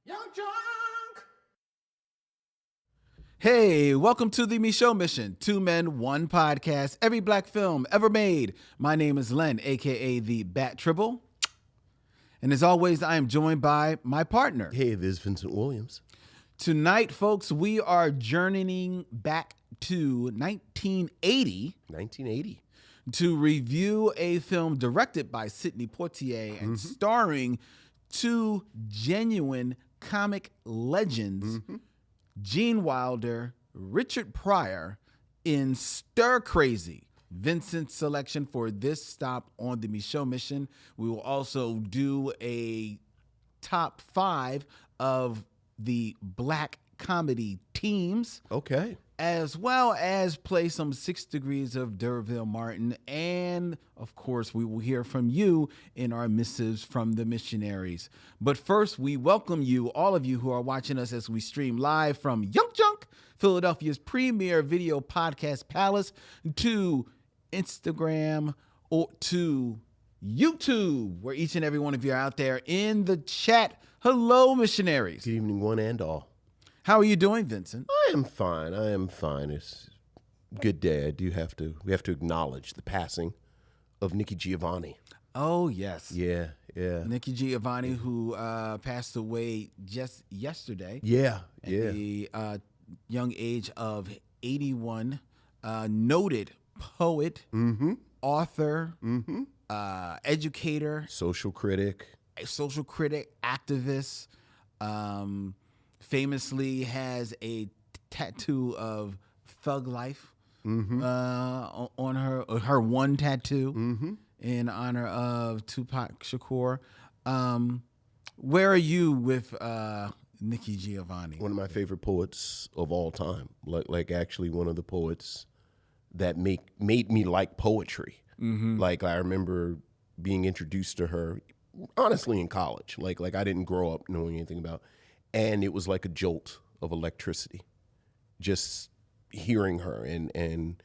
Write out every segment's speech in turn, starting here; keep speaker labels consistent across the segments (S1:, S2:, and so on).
S1: Young Junk!
S2: Hey, welcome to the Michaud Mission, 2 Men, 1 podcast, every black film ever made. My name is Len, aka the Bat Tribble. And as always, I am joined by my partner.
S1: Hey, this is Vincent Williams.
S2: Tonight, folks, we are journeying back to 1980.
S1: 1980.
S2: To review a film directed by Sidney Poitier and starring 2 genuine comic legends, Gene Wilder, Richard Pryor, in Stir Crazy. Vincent's selection for this stop on the Michaud Mission. We will also do a top 5 of the black comedy teams.
S1: Okay.
S2: As well as play some 6 Degrees of D'Urville Martin. And, of course, we will hear from you in our missives from the missionaries. But first, we welcome you, all of you who are watching us as we stream live from Young Junk, Philadelphia's premier video podcast palace, to Instagram or to YouTube, where each and every one of you are out there in the chat. Hello, missionaries.
S1: Good evening, one and all.
S2: How are you doing, Vincent?
S1: I am fine. It's a good day. We have to acknowledge the passing of Nikki Giovanni.
S2: Oh, yes.
S1: Yeah.
S2: Nikki Giovanni, who passed away just yesterday.
S1: Yeah.
S2: At the young age of 81. Noted poet, author, educator,
S1: Social critic.
S2: activist, famously has a tattoo of Thug Life on her one tattoo in honor of Tupac Shakur. Where are you with Nikki Giovanni?
S1: One of my favorite poets of all time. Like actually one of the poets that made me like poetry. Like I remember being introduced to her honestly in college. Like I didn't grow up knowing anything about. And it was like a jolt of electricity, just hearing her. And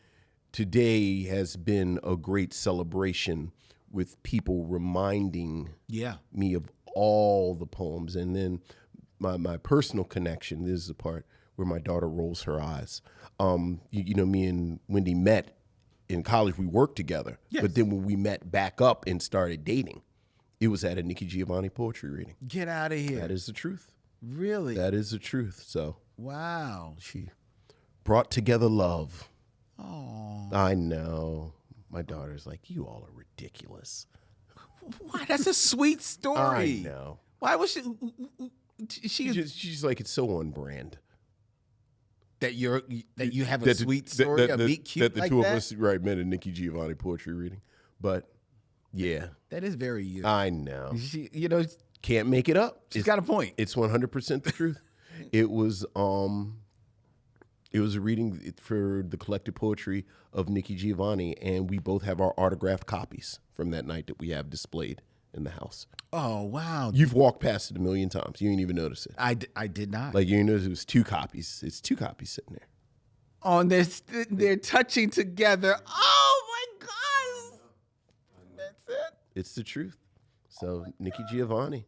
S1: today has been a great celebration with people reminding me of all the poems. And then my personal connection, this is the part where my daughter rolls her eyes. You know, me and Wendy met in college. We worked together. Yes. But then when we met back up and started dating, it was at a Nikki Giovanni poetry reading.
S2: Get out of here.
S1: That is the truth.
S2: Really?
S1: That is the truth. So
S2: wow.
S1: She brought together love.
S2: Oh.
S1: I know. My daughter's like, you all are ridiculous.
S2: Why? That's a sweet story.
S1: I know.
S2: Why was
S1: she's like, it's so on brand.
S2: That you have a sweet story, a meet cute
S1: that the
S2: like
S1: two
S2: that?
S1: of us met at Nikki Giovanni poetry reading. But yeah.
S2: That is very you.
S1: I know.
S2: Can't
S1: make it up.
S2: She's got a point.
S1: It's 100% the truth. It was a reading for the collected poetry of Nikki Giovanni, and we both have our autographed copies from that night that we have displayed in the house.
S2: Oh, wow.
S1: You've walked past it a million times. You didn't even notice it.
S2: I did not.
S1: Like, you didn't notice it was 2 copies. It's 2 copies sitting there.
S2: Oh, and they're touching together. Oh, my gosh. That's it.
S1: It's the truth. So, Nikki Giovanni.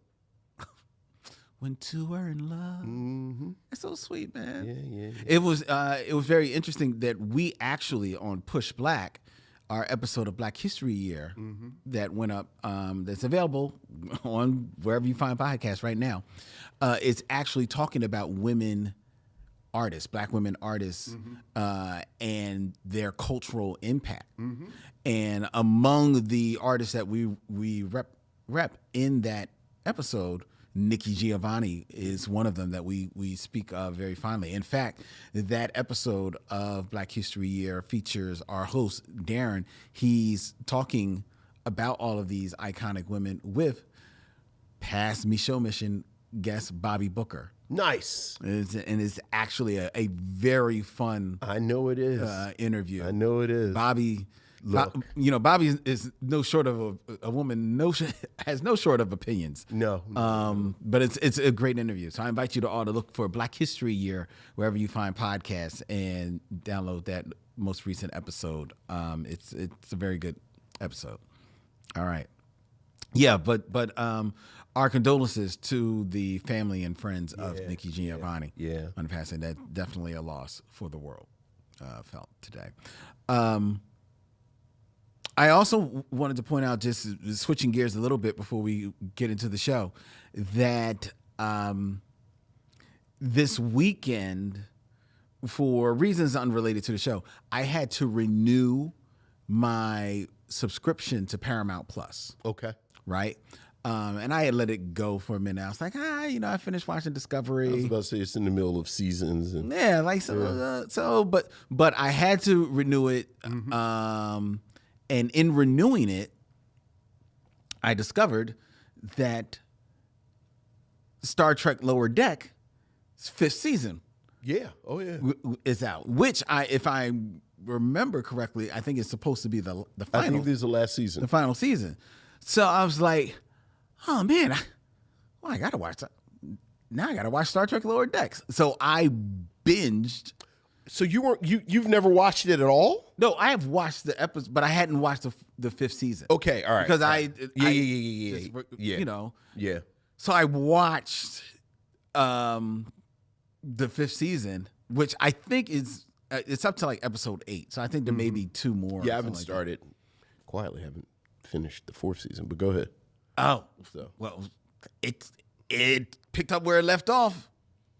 S2: When 2 are in love. That's so sweet, man.
S1: Yeah.
S2: It was very interesting that we actually on Push Black, our episode of Black History Year that went up, that's available on wherever you find podcasts right now. It's actually talking about women artists, black women artists, and their cultural impact. And among the artists that we rep in that episode, Nikki Giovanni is one of them that we speak of very fondly. In fact, that episode of Black History Year features our host, Darren. He's talking about all of these iconic women with past Michaud Mission guest Bobby Booker.
S1: Nice.
S2: And it's actually a very fun
S1: I know it is.
S2: Interview.
S1: I know it is.
S2: Bobby... Bobby is no short of a woman. Has no short of opinions.
S1: No.
S2: But it's a great interview. So I invite you to all to look for Black History Year wherever you find podcasts and download that most recent episode. It's a very good episode. All right. Yeah, but our condolences to the family and friends of Nikki Giovanni.
S1: Yeah.
S2: On the passing. That's definitely a loss for the world felt today. I also wanted to point out, just switching gears a little bit before we get into the show, that this weekend, for reasons unrelated to the show, I had to renew my subscription to Paramount Plus.
S1: Okay.
S2: Right? And I had let it go for a minute. I was like, I finished watching Discovery.
S1: I was about to say it's in the middle of seasons. And
S2: yeah, like but I had to renew it. And in renewing it, I discovered that Star Trek Lower Deck's 5th season
S1: yeah. Oh, yeah.
S2: is out, which if I remember correctly, I think it's supposed to be the
S1: I
S2: final.
S1: think this is the last season.
S2: The final season. So I was like, oh man, I gotta watch that. Now I gotta watch Star Trek Lower Decks. So I binged.
S1: So you've never watched it at all?
S2: No, I have watched the episode, but I hadn't watched the 5th season.
S1: Okay, all right.
S2: Because
S1: Yeah.
S2: you know.
S1: Yeah.
S2: So I watched the 5th season, which I think is it's up to like episode 8. So I think there may be 2 more.
S1: Yeah, I haven't started. Quietly haven't finished the 4th season, but go ahead.
S2: Oh,
S1: So.
S2: well, it picked up where it left off,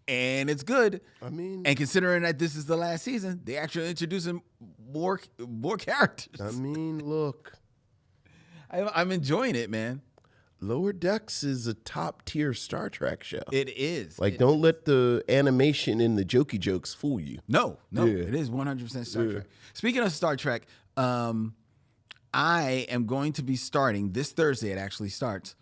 S2: and it's good.
S1: I mean,
S2: And considering that this is the last season, they actually introducing more characters.
S1: I mean, look,
S2: I'm enjoying it, man.
S1: Lower Decks is a top tier Star Trek show.
S2: It is.
S1: Like, don't let the animation and the jokey jokes fool you.
S2: No,
S1: Yeah.
S2: it is 100% Star Trek. Speaking of Star Trek, I am going to be starting this Thursday. It actually starts.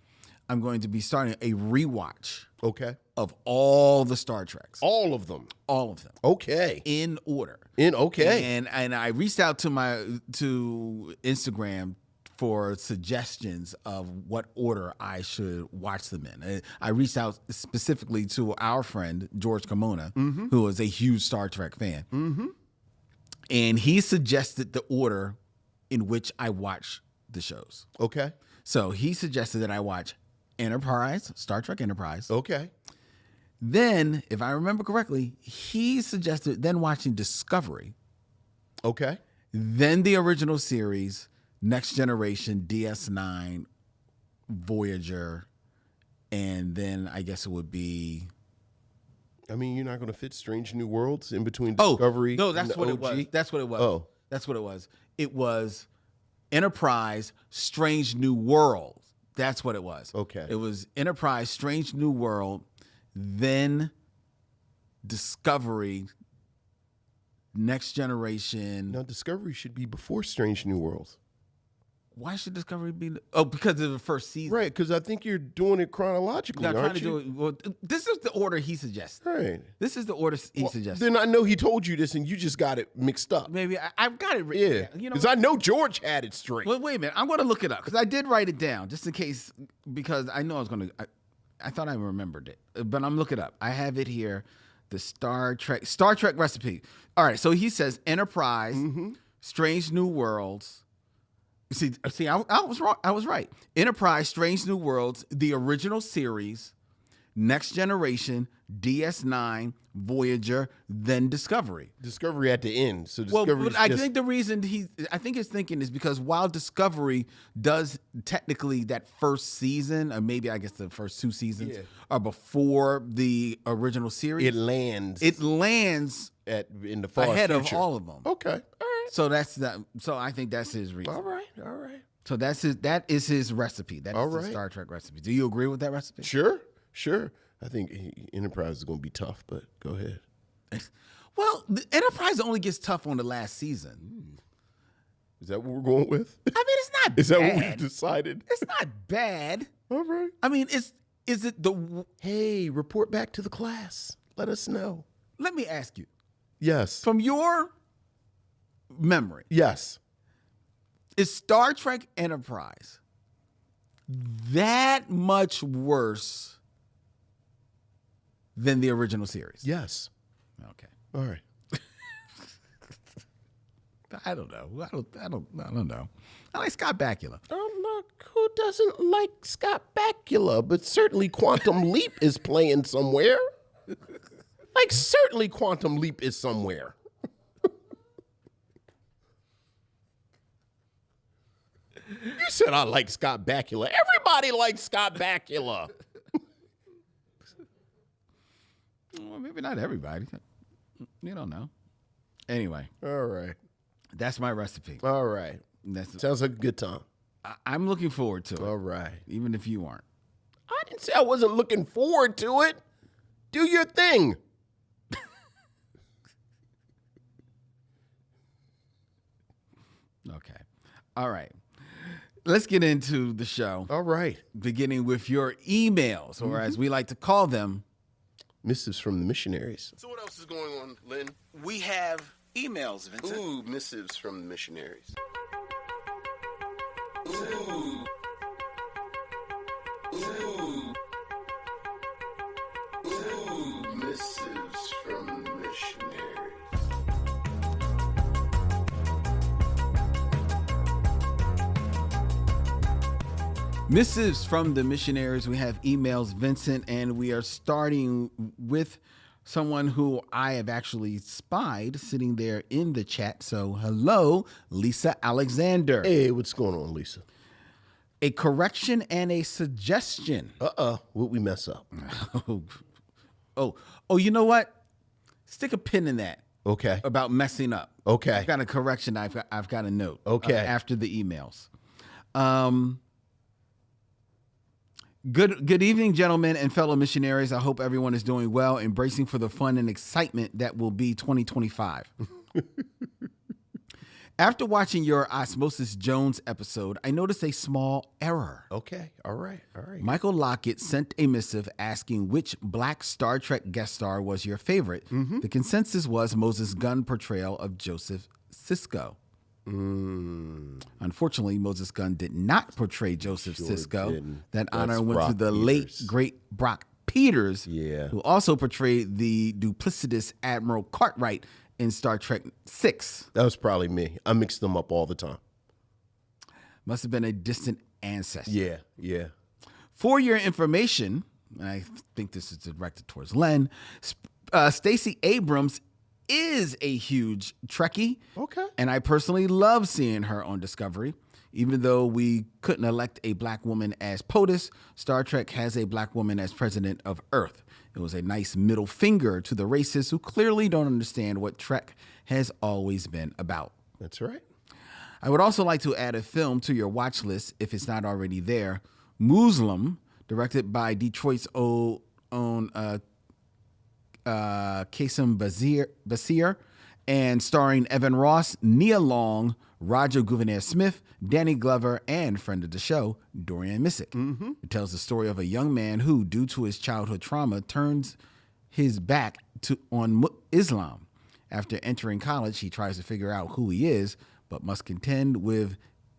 S2: I'm going to be starting a rewatch
S1: Okay.
S2: of all the Star Treks,
S1: All of them.
S2: all of them
S1: Okay.
S2: in order.
S1: Okay.
S2: And I reached out to Instagram for suggestions of what order I should watch them in. And I reached out specifically to our friend George Carmona, who is a huge Star Trek fan, and he suggested the order in which I watch the shows.
S1: Okay.
S2: So he suggested that I watch Enterprise, Star Trek Enterprise.
S1: Okay.
S2: Then, if I remember correctly, he suggested then watching Discovery,
S1: Okay.
S2: then the original series, Next Generation, DS9, Voyager, and then I guess it would be.
S1: I mean, you're not going to fit Strange New Worlds in between
S2: Oh,
S1: Discovery.
S2: no,
S1: and
S2: that's
S1: the
S2: what
S1: OG?
S2: it was. That's what it was.
S1: Oh.
S2: That's what it was. It was Enterprise, Strange New World. That's what it was.
S1: Okay.
S2: It was Enterprise, Strange New World, then Discovery, Next Generation.
S1: Now, Discovery should be before Strange New Worlds.
S2: Why should Discovery be? Oh, because of the first season.
S1: Right, because I think you're doing it chronologically,
S2: Not trying
S1: aren't
S2: to
S1: you?
S2: do it. Well, this is the order he suggested.
S1: Right.
S2: This is the order he suggested.
S1: Then I know he told you this and you just got it mixed up.
S2: Maybe I've got it written.
S1: Yeah.
S2: down. You know,
S1: Because I know George had it straight.
S2: well, wait a minute. I'm going to look it up because I did write it down just in case, because I know I was going to. I thought I remembered it, but I'm looking it up. I have it here. The Star Trek recipe. All right. So he says Enterprise, Strange New Worlds. See, I was wrong. I was right. Enterprise, Strange New Worlds, the original series, Next Generation, DS9, Voyager, then Discovery.
S1: Discovery at the end. So
S2: Well,
S1: Discovery
S2: but I think the reason I think his thinking is because while Discovery does technically that first season, or maybe I guess the first 2 seasons are before the original series,
S1: it lands
S2: it lands
S1: in the far
S2: ahead
S1: future.
S2: of all of them.
S1: Okay. All right.
S2: So that's that. So I think that's his reason.
S1: All right.
S2: So that is his recipe. That
S1: All
S2: is the
S1: right.
S2: Star Trek recipe. Do you agree with that recipe?
S1: Sure. I think Enterprise is going to be tough, but go ahead.
S2: Well, the Enterprise only gets tough on the last season.
S1: Is that what we're going with?
S2: I mean, it's not
S1: Is that
S2: bad.
S1: what we've decided?
S2: It's not bad.
S1: All right.
S2: I mean, is it the?
S1: Hey, report back to the class. Let us know.
S2: Let me ask you,
S1: Yes.
S2: from your memory,
S1: Yes.
S2: is Star Trek Enterprise that much worse than the original series?
S1: Yes.
S2: Okay.
S1: All right.
S2: I don't know. I don't know. I like Scott Bakula.
S1: I'm not good doesn't like Scott Bakula, but certainly Quantum Leap is playing somewhere. Like, certainly Quantum Leap is somewhere. You said I like Scott Bakula. Everybody likes Scott Bakula.
S2: Well, maybe not everybody. You don't know. Anyway.
S1: All right.
S2: That's my recipe.
S1: All right. Sounds like a good time.
S2: I'm looking forward to it.
S1: All right.
S2: Even if you aren't.
S1: I didn't say I wasn't looking forward to it. Do your thing.
S2: Okay. All right. Let's get into the show.
S1: All right.
S2: Beginning with your emails, or as we like to call them,
S1: missives from the missionaries. So what else is going on, Lynn?
S2: We have emails, Vincent.
S1: Ooh, missives from the missionaries. Ooh. Ooh. Ooh, missives from the missionaries.
S2: Missives from the missionaries. We have emails, Vincent, and we are starting with someone who I have actually spied sitting there in the chat. So, hello, Lisa Alexander.
S1: Hey, what's going on, Lisa?
S2: A correction and a suggestion.
S1: What we mess up?
S2: Oh, you know what? Stick a pin in that.
S1: Okay.
S2: About messing up.
S1: Okay.
S2: I've got a correction. I've got a note.
S1: Okay.
S2: After the emails. Good evening, gentlemen and fellow missionaries. I hope everyone is doing well, embracing for the fun and excitement that will be 2025. After watching your Osmosis Jones episode, I noticed a small error.
S1: Okay. All right.
S2: Michael Lockett sent a missive asking which Black Star Trek guest star was your favorite. Mm-hmm. The consensus was Moses Gunn portrayal of Joseph Sisko. Unfortunately, Moses Gunn did not portray Joseph Sisko.
S1: Didn't.
S2: That
S1: That's
S2: honor went
S1: Brock
S2: to the
S1: Peters.
S2: late, great Brock Peters,
S1: Yeah.
S2: who also portrayed the duplicitous Admiral Cartwright in Star Trek VI.
S1: That was probably me. I mix them up all the time.
S2: Must have been a distant ancestor.
S1: Yeah.
S2: For your information, and I think this is directed towards Len, Stacey Abrams is a huge Trekkie.
S1: Okay.
S2: And I personally love seeing her on Discovery. Even though we couldn't elect a black woman as POTUS, Star Trek has a black woman as president of Earth. It was a nice middle finger to the racists who clearly don't understand what Trek has always been about.
S1: That's right.
S2: I would also like to add a film to your watch list, if it's not already there. Muslim, directed by Detroit's own Qasim Basir, and starring Evan Ross, Nia Long, Roger Gouverneur Smith, Danny Glover, and friend of the show, Dorian Missick. Mm-hmm. It tells the story of a young man who, due to his childhood trauma, turns his back on Islam. After entering college, he tries to figure out who he is, but must contend with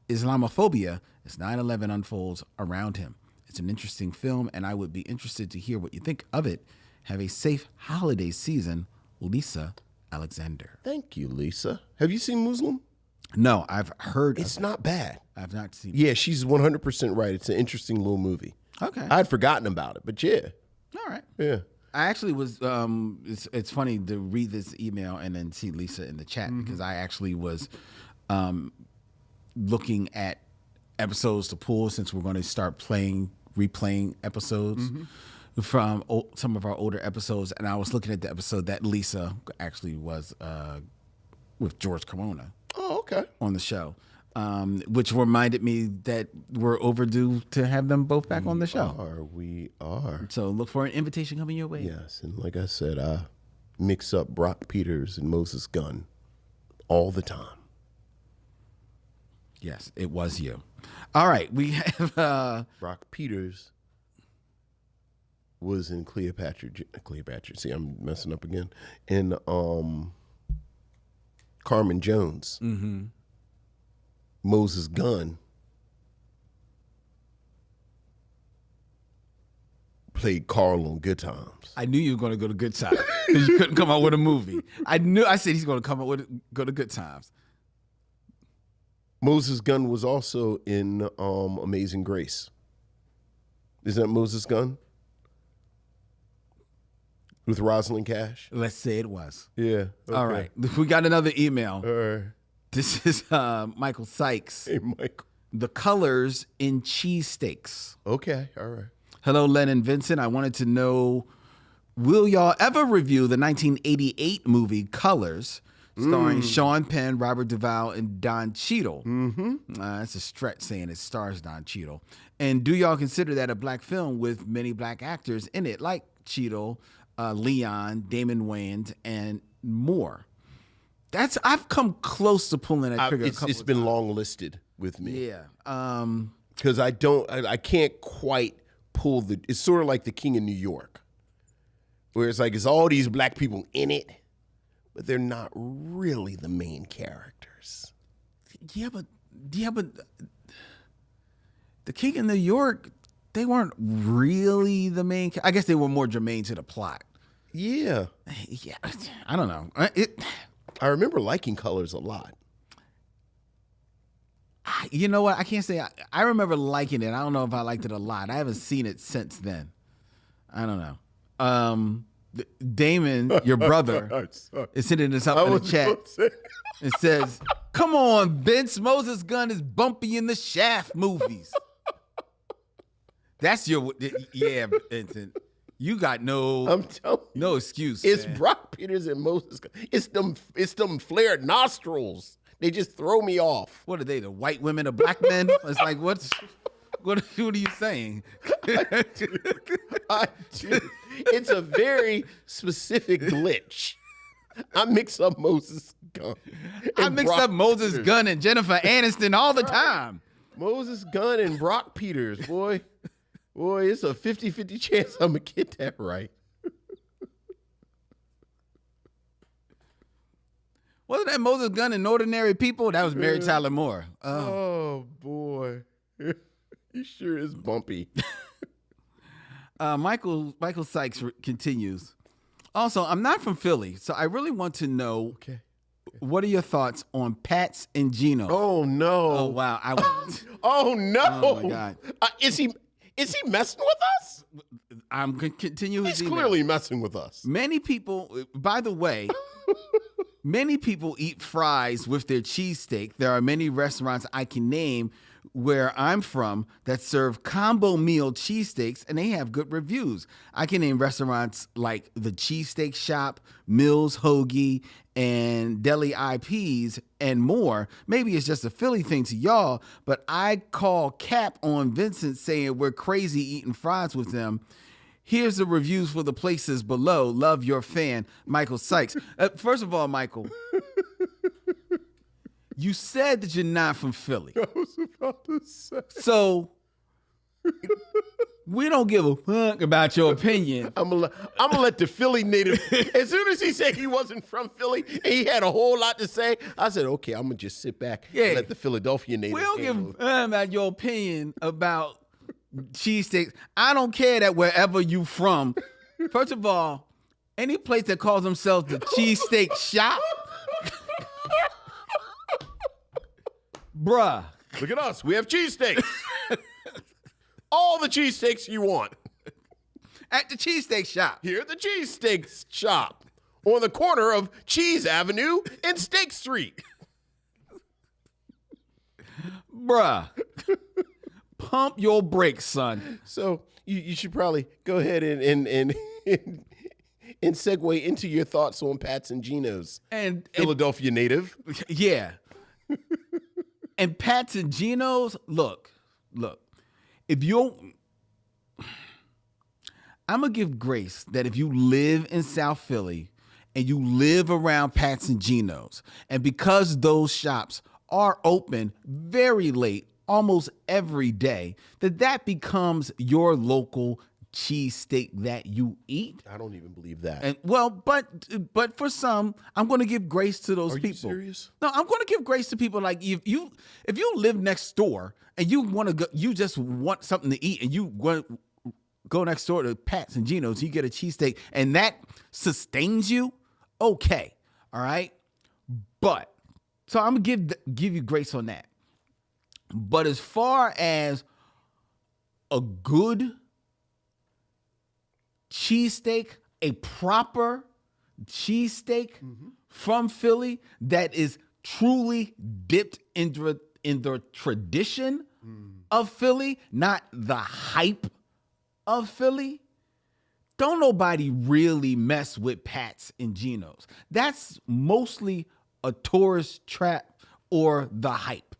S2: Islamophobia as 9/11 unfolds around him. It's an interesting film, and I would be interested to hear what you think of it. Have a safe holiday season, Lisa Alexander.
S1: Thank you, Lisa. Have you seen Muslim?
S2: No, I've heard
S1: It's not bad.
S2: I've not seen it.
S1: Yeah, she's 100% right. It's an interesting little movie.
S2: Okay.
S1: I'd forgotten about it, but yeah.
S2: All right.
S1: Yeah.
S2: I actually was, it's funny to read this email and then see Lisa in the chat because I actually was looking at episodes to pull since we're going to start replaying episodes from some of our older episodes. And I was looking at the episode that Lisa actually was with George Corona.
S1: Oh, okay.
S2: On the show, which reminded me that we're overdue to have them both back on the show.
S1: We are.
S2: So look for an invitation coming your way.
S1: Yes, and like I said, I mix up Brock Peters and Moses Gunn all the time.
S2: Yes, it was you. All right, we have
S1: Brock Peters was in Cleopatra. See, I'm messing up again. In Carmen Jones. Mm-hmm. Moses Gunn played Carl on Good Times.
S2: I knew you were going to go to Good Times because you couldn't come out with a movie. I said he's going to go to Good Times.
S1: Moses Gunn was also in Amazing Grace. Is that Moses Gunn? With Rosalind Cash?
S2: Let's say it was.
S1: Yeah. Okay.
S2: All right. We got another email.
S1: All right.
S2: This is Michael Sykes.
S1: Hey, Michael.
S2: The colors in cheesesteaks.
S1: Okay. All right.
S2: Hello, Len and Vincent. I wanted to know, will y'all ever review the 1988 movie Colors, starring Sean Penn, Robert Duvall, and Don Cheadle? That's a stretch saying it stars Don Cheadle. And do y'all consider that a black film with many black actors in it, like Cheadle, Leon, Damon Wayans, and more? I've come close to pulling that trigger.
S1: It's been long listed with me.
S2: Yeah.
S1: Because I can't quite pull it's sort of like The King of New York, where it's like it's all these black people in it, but they're not really the main characters.
S2: Yeah, but The King of New York, they weren't really the main. I guess they were more germane to the plot.
S1: Yeah.
S2: Yeah, I don't know.
S1: I remember liking Colors a lot.
S2: You know what? I can't say I remember liking it. I don't know if I liked it a lot. I haven't seen it since then. I don't know. Damon, your brother, is sending this up in the chat. It says, "Come on, Vince. Moses Gunn is bumpy in the Shaft movies." That's yeah, Vincent. You got no excuse.
S1: It's
S2: man.
S1: Brock Peters and Moses Gunn. It's them flared nostrils. They just throw me off.
S2: What are they? The white women, the black men? It's like what are you saying?
S1: I do. It's a very specific glitch. I mix up Moses Gunn.
S2: I mix up Moses Gunn and Jennifer Aniston all the time.
S1: Moses Gunn and Brock Peters, boy. Boy, it's a 50-50 chance I'm going to get that right.
S2: Wasn't that Moses Gunn and Ordinary People? That was Mary Tyler Moore.
S1: Oh, boy. He sure is bumpy.
S2: Michael Sykes continues. Also, I'm not from Philly, so I really want to know, what are your thoughts on Pats and Gino?
S1: Oh, no.
S2: Oh, wow.
S1: Oh, no.
S2: Oh, my God.
S1: Is he messing with us?
S2: I'm going to continue his
S1: He's
S2: email.
S1: clearly messing with us.
S2: Many people, by the way, many people eat fries with their cheesesteak. There are many restaurants I can name where I'm from that serve combo meal cheesesteaks, and they have good reviews. I can name restaurants like the Cheesesteak Shop, Mills Hoagie, and Deli IPs, and more. Maybe it's just a Philly thing to y'all, but I call cap on Vincent saying we're crazy eating fries with them. Here's the reviews for the places below. Love, your fan, Michael Sykes. First of all, Michael, you said that you're not from Philly.
S1: I was about to say.
S2: So we don't give a fuck about your opinion.
S1: I'm gonna let the Philly native. As soon as he said he wasn't from Philly and he had a whole lot to say, I said, okay, I'm gonna just sit back and let the Philadelphia native.
S2: We don't give
S1: handle
S2: a fuck about your opinion about cheesesteaks. I don't care that wherever you from. First of all, any place that calls themselves the Cheesesteak Shop, bruh.
S1: Look at us. We have cheesesteaks. All the cheesesteaks you want.
S2: At the Cheesesteak Shop.
S1: Here at the Cheesesteak Shop on the corner of Cheese Avenue and Steak Street.
S2: Bruh. Pump your brakes, son.
S1: So you should probably go ahead and segue into your thoughts on Pats and Geno's.
S2: And
S1: Philadelphia native.
S2: Yeah. And Pats and Geno's, look. If I'm going to give grace that if you live in South Philly and you live around Pats and Geno's, and because those shops are open very late, almost every day, that becomes your local cheesesteak that you eat.
S1: I don't even believe that.
S2: And well, but for some, I'm going to give grace to those people.
S1: Are you serious?
S2: No, I'm going to give grace to people like if you live next door and you want to go, you just want something to eat, and you go next door to Pat's and Geno's, you get a cheesesteak, and that sustains you. Okay, all right, but so I'm gonna give you grace on that. But as far as a good cheesesteak, a proper cheesesteak from Philly that is truly dipped in the tradition of Philly, not the hype of Philly, don't nobody really mess with Pat's and Geno's. That's mostly a tourist trap or the hype.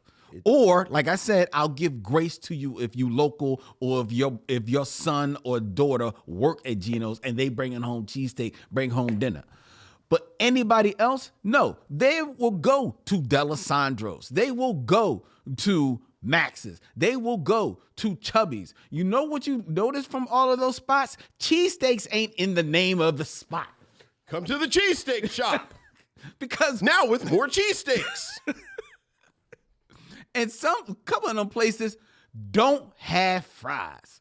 S2: Or, like I said, I'll give grace to you if you local or if your son or daughter work at Geno's and they bringing home cheesesteak, bring home dinner. But anybody else, no. They will go to D'Alessandro's. They will go to Max's. They will go to Chubby's. You know what you notice from all of those spots? Cheesesteaks ain't in the name of the spot.
S1: Come to the cheesesteak shop.
S2: Because
S1: now with more cheesesteaks.
S2: And couple of them places don't have fries.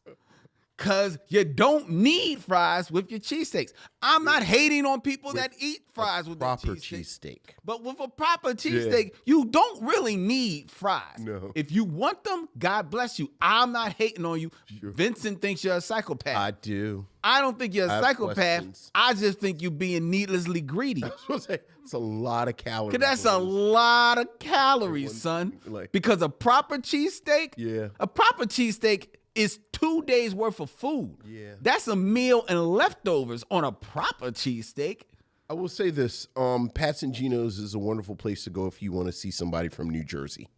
S2: Because you don't need fries with your cheesesteaks. I'm not hating on people that eat fries with their
S1: proper
S2: cheesesteak.
S1: cheesesteak.
S2: But with a proper cheesesteak, you don't really need fries.
S1: No.
S2: If you want them, God bless you. I'm not hating on you. Sure. Vincent thinks you're a psychopath.
S1: I do.
S2: I don't think you're a psychopath.
S1: Questions.
S2: I just think you're being needlessly greedy.
S1: I was supposed to say, it's a lot of calories.
S2: Because that's a lot of calories, son. Because a proper cheesesteak, a proper cheesesteak is 2 days worth of food.
S1: Yeah.
S2: That's a meal and leftovers on a proper cheesesteak.
S1: I will say this, Pat's and Geno's is a wonderful place to go if you want to see somebody from New Jersey.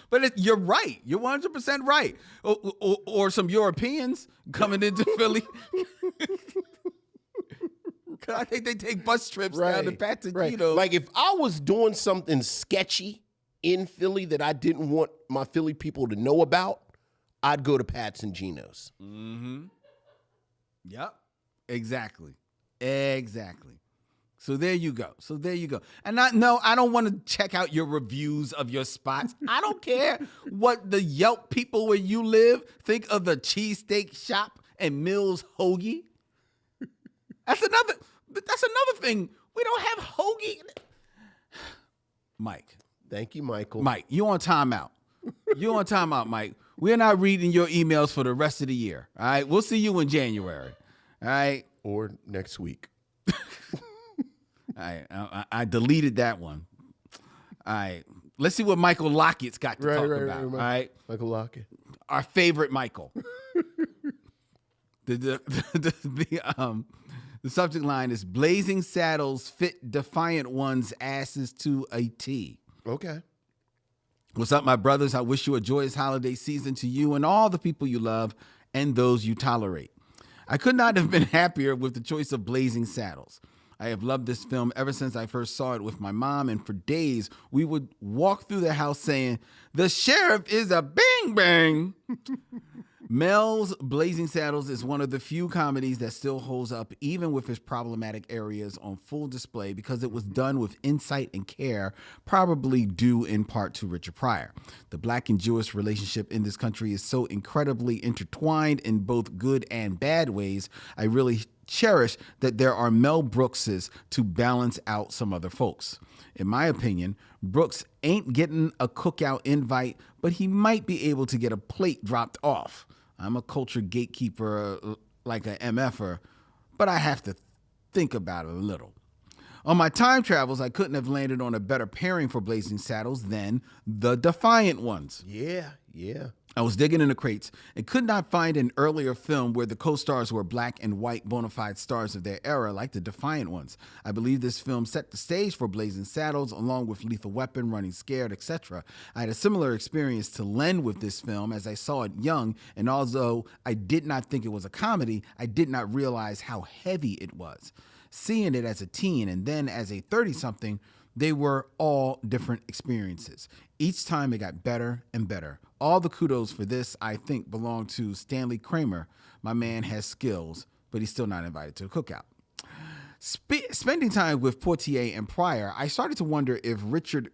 S2: But you're right. You're 100% right. Or some Europeans coming into Philly. I think they take bus trips down to Pat's and Geno's.
S1: Like if I was doing something sketchy in Philly that I didn't want my Philly people to know about, I'd go to Pat's and Geno's.
S2: Mm-hmm. Yep. Exactly. So there you go. And I don't want to check out your reviews of your spots. I don't care what the Yelp people where you live think of the cheesesteak shop and Mills Hoagie. That's another thing. We don't have hoagie. Mike.
S1: Thank you, Michael.
S2: Mike, you on timeout. Mike. We're not reading your emails for the rest of the year. All right. We'll see you in January. All right.
S1: Or next week.
S2: All right. I deleted that one. All right. Let's see what Michael Lockett's got to talk about. All right.
S1: Michael Lockett.
S2: Our favorite Michael. The subject line is Blazing Saddles fit Defiant One's asses to a T.
S1: Okay.
S2: What's up, my brothers? I wish you a joyous holiday season to you and all the people you love and those you tolerate. I could not have been happier with the choice of Blazing Saddles. I have loved this film ever since I first saw it with my mom, and for days we would walk through the house saying, "The sheriff is a bing bang." Mel's Blazing Saddles is one of the few comedies that still holds up even with its problematic areas on full display because it was done with insight and care, probably due in part to Richard Pryor. The Black and Jewish relationship in this country is so incredibly intertwined in both good and bad ways. I really cherish that there are Mel Brookses to balance out some other folks. In my opinion, Brooks ain't getting a cookout invite, but he might be able to get a plate dropped off. I'm a culture gatekeeper like a MFer, but I have to think about it a little. On my time travels, I couldn't have landed on a better pairing for Blazing Saddles than The Defiant Ones.
S1: Yeah.
S2: I was digging in the crates and could not find an earlier film where the co-stars were black and white bona fide stars of their era like The Defiant Ones. I believe this film set the stage for Blazing Saddles along with Lethal Weapon, Running Scared, etc. I had a similar experience to Len with this film as I saw it young, and although I did not think it was a comedy, I did not realize how heavy it was. Seeing it as a teen and then as a 30-something, they were all different experiences. Each time it got better and better. All the kudos for this, I think, belong to Stanley Kramer. My man has skills, but he's still not invited to a cookout. Spending time with Portier and Pryor, I started to wonder if Richard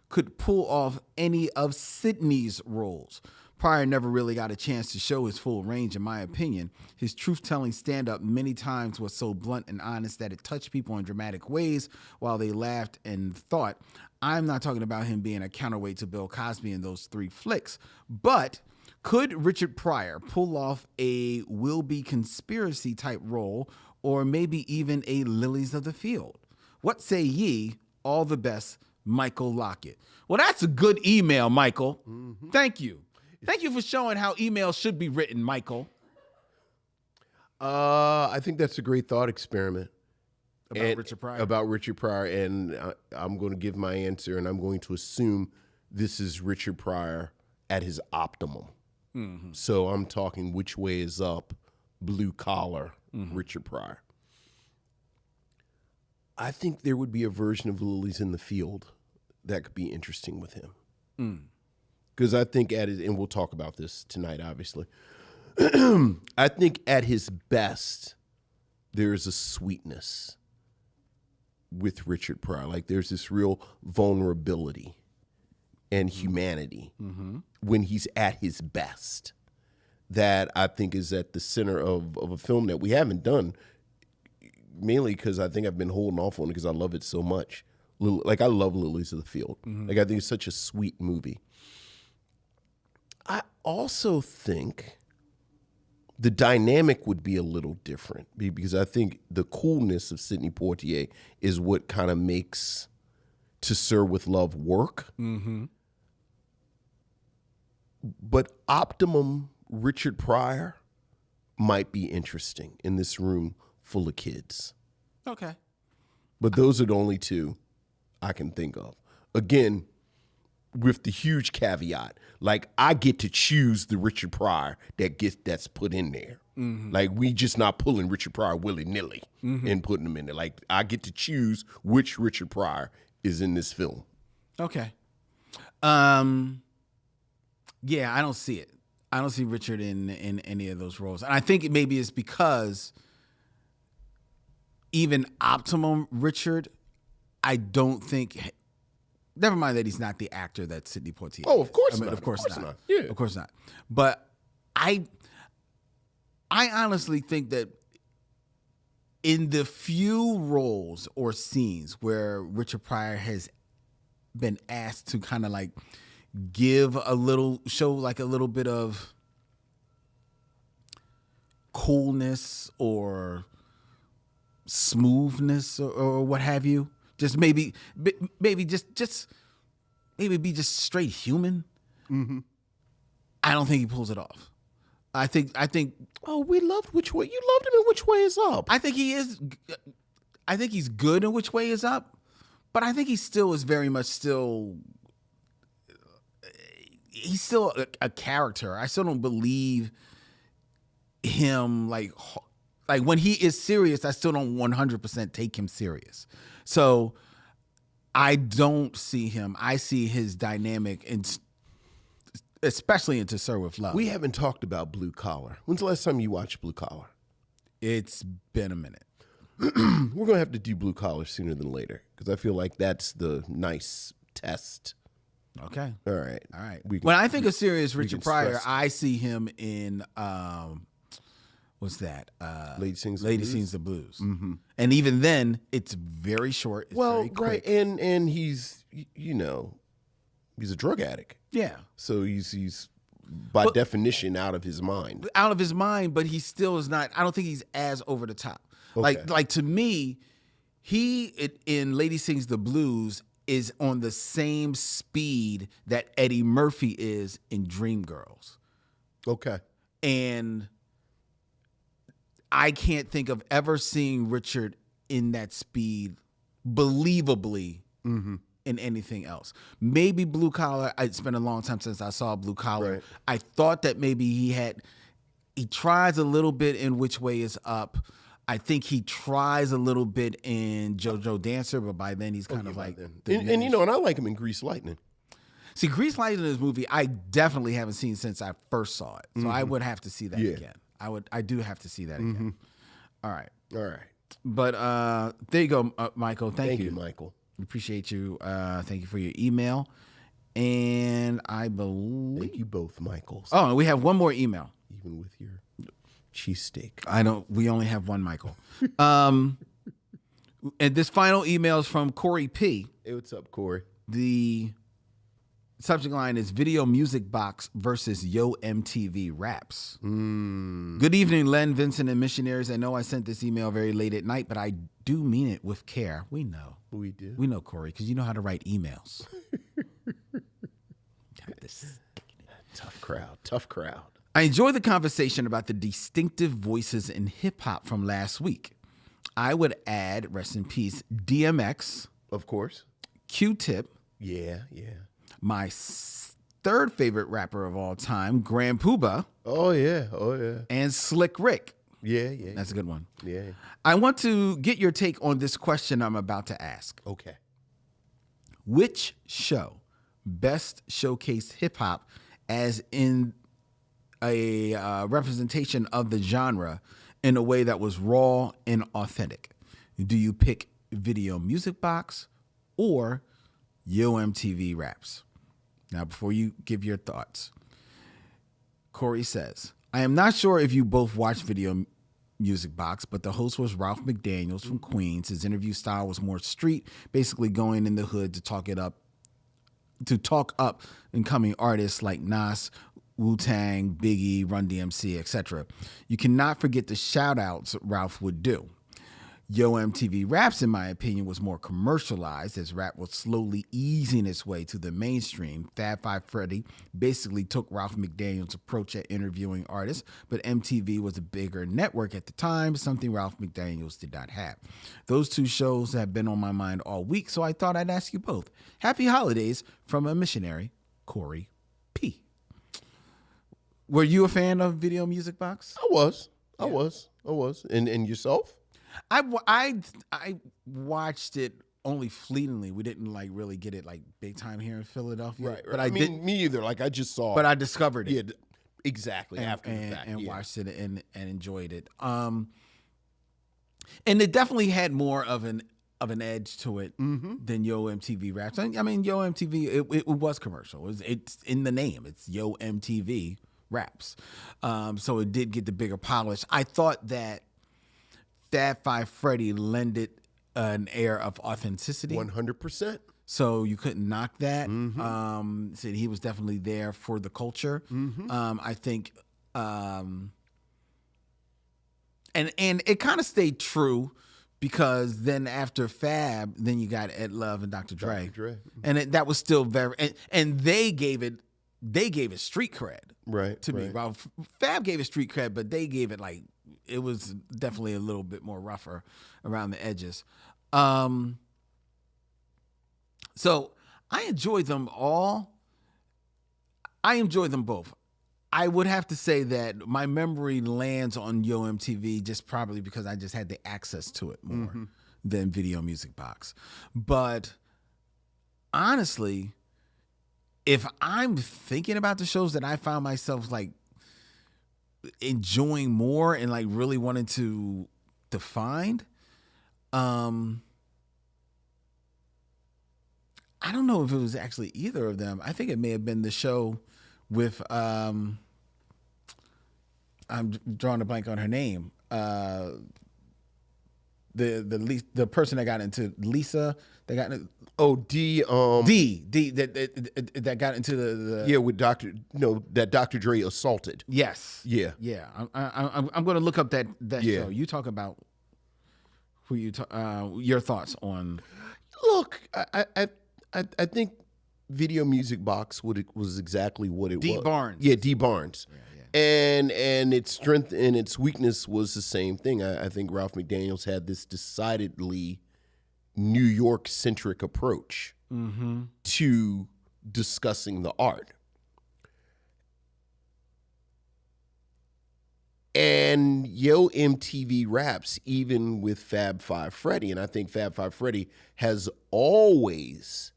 S2: could pull off any of Sidney's roles. Pryor never really got a chance to show his full range, in my opinion. His truth-telling stand-up many times was so blunt and honest that it touched people in dramatic ways while they laughed and thought. I'm not talking about him being a counterweight to Bill Cosby in those 3 flicks, but could Richard Pryor pull off a will-be conspiracy type role, or maybe even a Lilies of the Field? What say ye? All the best, Michael Lockett. Well, that's a good email, Michael. Thank you. Thank you for showing how emails should be written, Michael.
S1: I think that's a great thought experiment.
S2: Richard Pryor?
S1: About Richard Pryor, and I'm going to give my answer, and I'm going to assume this is Richard Pryor at his optimum. So I'm talking Which Way Is Up, blue collar, Richard Pryor. I think there would be a version of Lilies in the Field that could be interesting with him. Because I think and we'll talk about this tonight, obviously. I think at his best, there's a sweetness with Richard Pryor. Like there's this real vulnerability and humanity when he's at his best that I think is at the center of a film that we haven't done, mainly because I think I've been holding off on it because I love it so much. Like I love Lilies of the Field. Like I think it's such a sweet movie. I also think the dynamic would be a little different because I think the coolness of Sidney Poitier is what kind of makes To Sir with Love work. But optimum Richard Pryor might be interesting in this room full of kids.
S2: Okay.
S1: But those are the only 2 I can think of. Again, with the huge caveat, like I get to choose the Richard Pryor that's put in there. Like we just not pulling Richard Pryor willy-nilly and putting him in there. Like I get to choose which Richard Pryor is in this film.
S2: Okay. Yeah, I don't see it. I don't see Richard in any of those roles. And I think it maybe is because even optimum Richard, I don't think. Never mind that he's not the actor that Sidney Poitier.
S1: Oh, of course
S2: is. I mean,
S1: not.
S2: Of course not.
S1: Yeah.
S2: Of course not. But I honestly think that in the few roles or scenes where Richard Pryor has been asked to kind of like show like a little bit of coolness or smoothness or what have you, just maybe just maybe be just straight human. I don't think he pulls it off. I think.
S1: Oh, we loved Which Way. You loved him in Which Way Is Up.
S2: I think he is. I think he's good in Which Way Is Up, but I think he still is very much still. He's still a character. I still don't believe him like when he is serious. I still don't 100% take him serious. So I don't see him. I see his dynamic especially into Sir with Love.
S1: We haven't talked about Blue Collar. When's the last time you watched Blue Collar?
S2: It's been a minute.
S1: We're going to have to do Blue Collar sooner than later because I feel like that's the nice test.
S2: Okay.
S1: All right.
S2: When I think of serious Richard Pryor, I see him in what's that?
S1: Lady Sings
S2: the Blues. And even then, it's very short. It's very quick.
S1: right, and he's he's a drug addict.
S2: Yeah.
S1: So he's by definition out of his mind.
S2: Out of his mind, but he still is not. I don't think he's as over the top.
S1: Okay.
S2: Like to me, in Lady Sings the Blues is on the same speed that Eddie Murphy is in Dreamgirls.
S1: Okay.
S2: And I can't think of ever seeing Richard in that speed believably in anything else. Maybe Blue Collar. It's been a long time since I saw Blue Collar.
S1: Right.
S2: I thought that maybe he tries a little bit in Which Way Is Up. I think he tries a little bit in JoJo Dancer, but by then he's kind of like...
S1: And I like him in Grease Lightning.
S2: See, Grease Lightning is a movie I definitely haven't seen since I first saw it. So I would have to see that again. I do have to see that again. All right. But there you go, Michael. Thank you.
S1: Thank you, Michael.
S2: We appreciate you. Thank you for your email. And I believe.
S1: Thank you both, Michaels.
S2: Oh, and we have one more email.
S1: Even with your cheesesteak.
S2: We only have one Michael. And this final email is from Corey P.
S1: Hey, what's up, Corey?
S2: The subject line is Video Music Box versus Yo MTV Raps. Good evening, Len, Vincent, and missionaries. I know I sent this email very late at night, but I do mean it with care. We know.
S1: We do.
S2: We know, Corey, because you know how to write emails. Got this.
S1: Tough crowd. Tough crowd.
S2: I enjoy the conversation about the distinctive voices in hip-hop from last week. I would add, rest in peace, DMX.
S1: Of course.
S2: Q-Tip.
S1: Yeah.
S2: My third favorite rapper of all time, Grand Puba.
S1: Oh, yeah.
S2: And Slick Rick.
S1: Yeah.
S2: That's a good one.
S1: Yeah.
S2: I want to get your take on this question I'm about to ask.
S1: Okay.
S2: Which show best showcased hip-hop as in a representation of the genre in a way that was raw and authentic? Do you pick Video Music Box or Yo MTV Raps? Now, before you give your thoughts, Corey says, I am not sure if you both watched Video Music Box, but the host was Ralph McDaniels from Queens. His interview style was more street, basically going in the hood to talk up incoming artists like Nas, Wu-Tang, Biggie, Run DMC, etc. You cannot forget the shout-outs Ralph would do. Yo MTV Raps, in my opinion, was more commercialized as rap was slowly easing its way to the mainstream. Fab Five Freddy basically took Ralph McDaniels' approach at interviewing artists, but MTV was a bigger network at the time, something Ralph McDaniels did not have. Those two shows have been on my mind all week, so I thought I'd ask you both. Happy holidays from a missionary, Corey P. Were you a fan of Video Music Box?
S1: I was. And yourself?
S2: I watched it only fleetingly. We didn't like really get it like big time here in Philadelphia.
S1: Right.
S2: But
S1: I mean, me either. Like I just saw.
S2: But I discovered it.
S1: Yeah, exactly. After the fact,
S2: and watched it and enjoyed it. And it definitely had more of an edge to it than Yo MTV Raps. I mean, Yo MTV it was commercial. It's in the name. It's Yo MTV Raps. So it did get the bigger polish. I thought that Fab Five Freddy lended an air of authenticity.
S1: 100%.
S2: So you couldn't knock that. So he was definitely there for the culture. I think, and it kind of stayed true because then after Fab, then you got Ed Love and Dr. Dre. And that was still very, and they gave it street cred.
S1: Right.
S2: To me. Well, Fab gave it street cred, but they gave it like, it was definitely a little bit more rougher around the edges. So I enjoyed them all. I enjoyed them both. I would have to say that my memory lands on Yo MTV just probably because I just had the access to it more than Video Music Box. But honestly, if I'm thinking about the shows that I found myself like enjoying more and like really wanting to find, I don't know if it was actually either of them. I think it may have been the show with I'm drawing a blank on her name. The person that got into Lisa, that got into,
S1: D
S2: that got into the
S1: yeah, with that Dr. Dre assaulted.
S2: Yes.
S1: Yeah.
S2: I'm going to look up that
S1: Yeah.
S2: show. You talk about who your thoughts on.
S1: Look, I think Video Music Box was exactly what it was.
S2: D. Barnes.
S1: Yeah, D. Barnes. And its strength and its weakness was the same thing. I think Ralph McDaniels had this decidedly New York centric approach to discussing the art. And Yo MTV Raps, even with Fab Five Freddy, and I think Fab Five Freddy has always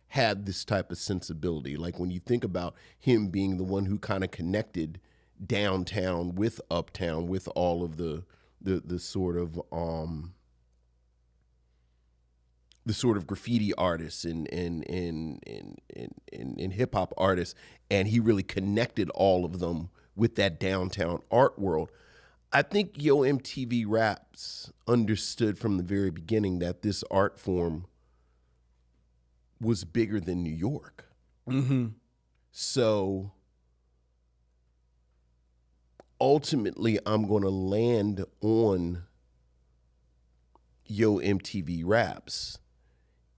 S1: had this type of sensibility. Like when you think about him being the one who kind of connected downtown with uptown with all of the sort of the sort of graffiti artists and hip hop artists, and he really connected all of them with that downtown art world. I think Yo MTV Raps understood from the very beginning that this art form was bigger than New York.
S2: Mm-hmm.
S1: So ultimately, I'm going to land on Yo MTV Raps,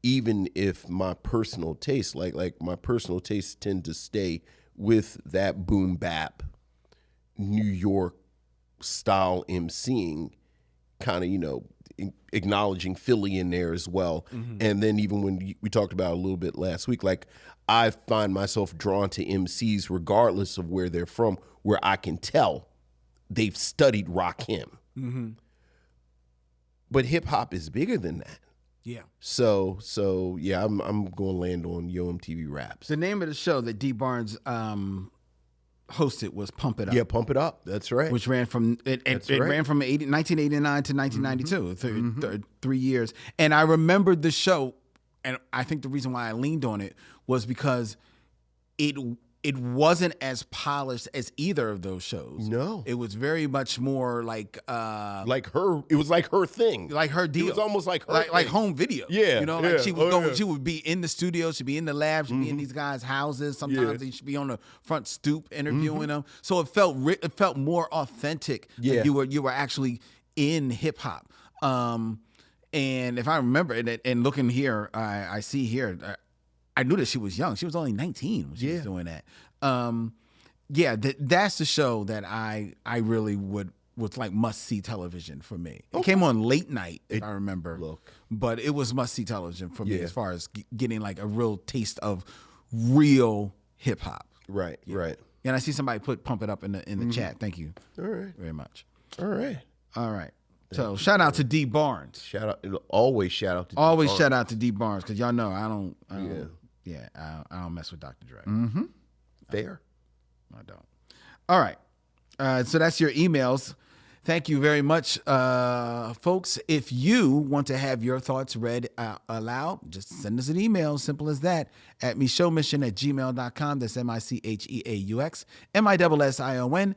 S1: even if my personal taste, like my personal tastes tend to stay with that boom bap, New York style MCing, kind of, you know, acknowledging Philly in there as well.
S2: Mm-hmm.
S1: And then even when we talked about it a little bit last week, like I find myself drawn to MCs regardless of where they're from, where I can tell they've studied Rakim.
S2: Mm-hmm.
S1: But hip hop is bigger than that.
S2: Yeah.
S1: So yeah, I'm going to land on Yo MTV Raps.
S2: The name of the show that D Barnes hosted was Pump It Up.
S1: Yeah, Pump It Up. That's right.
S2: Which ran from it ran from 1989 to 1992, 3 years. And I remembered the show, and I think the reason why I leaned on it was because it wasn't as polished as either of those shows.
S1: No.
S2: It was very much more like
S1: her. It was like her thing.
S2: Like her deal.
S1: It was almost like her
S2: like
S1: thing.
S2: home video.
S1: Yeah,
S2: you know, like
S1: yeah.
S2: she was
S1: Oh, yeah.
S2: she would be in the studio, she'd be in the lab, she'd be in these guys' houses. Sometimes
S1: Yeah.
S2: she'd be on the front stoop interviewing them. So it felt more authentic.
S1: Yeah.
S2: Like you were actually in hip hop. And if I remember it, and looking here, I see here. I knew that she was young. She was only 19 when she was doing that. That's the show that I really was like must see television for me. It came on late night, if I remember. But it was must see television for me as far as getting like a real taste of real hip hop.
S1: Right, right.
S2: And I see somebody Pump It Up in the chat. Thank you.
S1: All right.
S2: Very much.
S1: All right.
S2: All right. So shout out to D Barnes.
S1: Shout out. Always shout out to
S2: Always
S1: D Barnes.
S2: shout out to D Barnes, because y'all know I don't mess with Dr. Dre.
S1: Mm-hmm. Fair.
S2: I don't. All right. So that's your emails. Thank you very much, folks. If you want to have your thoughts read aloud, just send us an email. Simple as that. At micheauxmission@gmail.com. That's MICHEAUX MISSION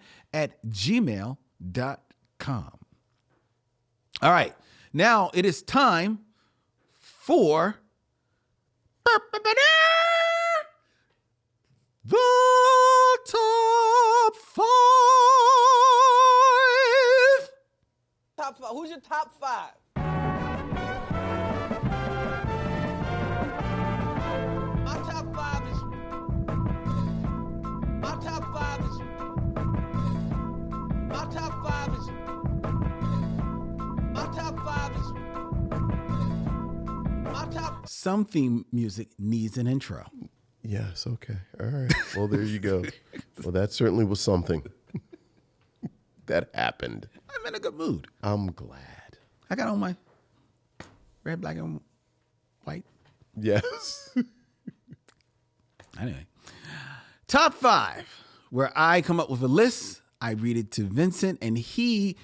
S2: @gmail.com. All right. Now it is time for the top 5.
S3: Top 5. Who's your top 5? My top 5 is. My top 5 is. My top 5 is. My top 5 is. My top.
S2: Some theme music needs an intro.
S1: Yes. Okay. All right. Well, there you go. Well, that certainly was something that happened.
S2: I'm in a good mood.
S1: I'm glad.
S2: I got on my red, black, and white.
S1: Yes.
S2: Anyway, top 5, where I come up with a list. I read it to Vincent, and he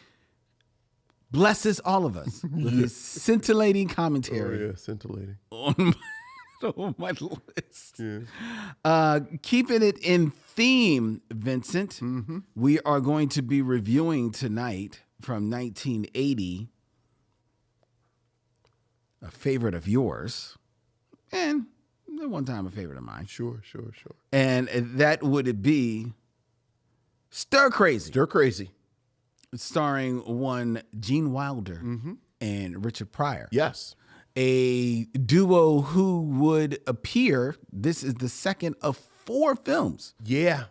S2: blesses all of us with his scintillating commentary.
S1: Oh, yeah. Scintillating.
S2: On my list. Yeah. Keeping it in theme, Vincent, we are going to be reviewing tonight from 1980, a favorite of yours, and at one time a favorite of mine.
S1: Sure.
S2: And that would be Stir Crazy.
S1: Stir Crazy.
S2: Starring one Gene Wilder and Richard Pryor.
S1: Yes.
S2: A duo who would appear. This is the second of 4 films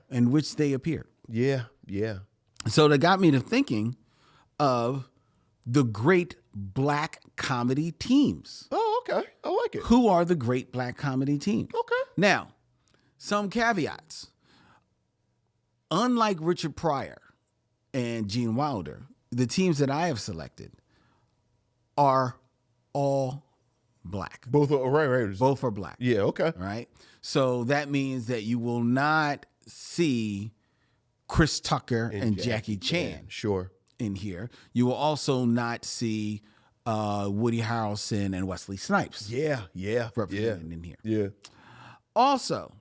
S2: in which they appeared.
S1: Yeah.
S2: So that got me to thinking of the great black comedy teams.
S1: Oh, okay. I like it.
S2: Who are the great black comedy teams?
S1: Okay.
S2: Now, some caveats. Unlike Richard Pryor and Gene Wilder, the teams that I have selected are all black.
S1: Both are right.
S2: Both are black.
S1: Yeah, okay.
S2: Right? So that means that you will not see Chris Tucker and Jackie Chan
S1: Sure.
S2: in here. You will also not see Woody Harrelson and Wesley Snipes
S1: Yeah.
S2: represented in here.
S1: Yeah.
S2: Also,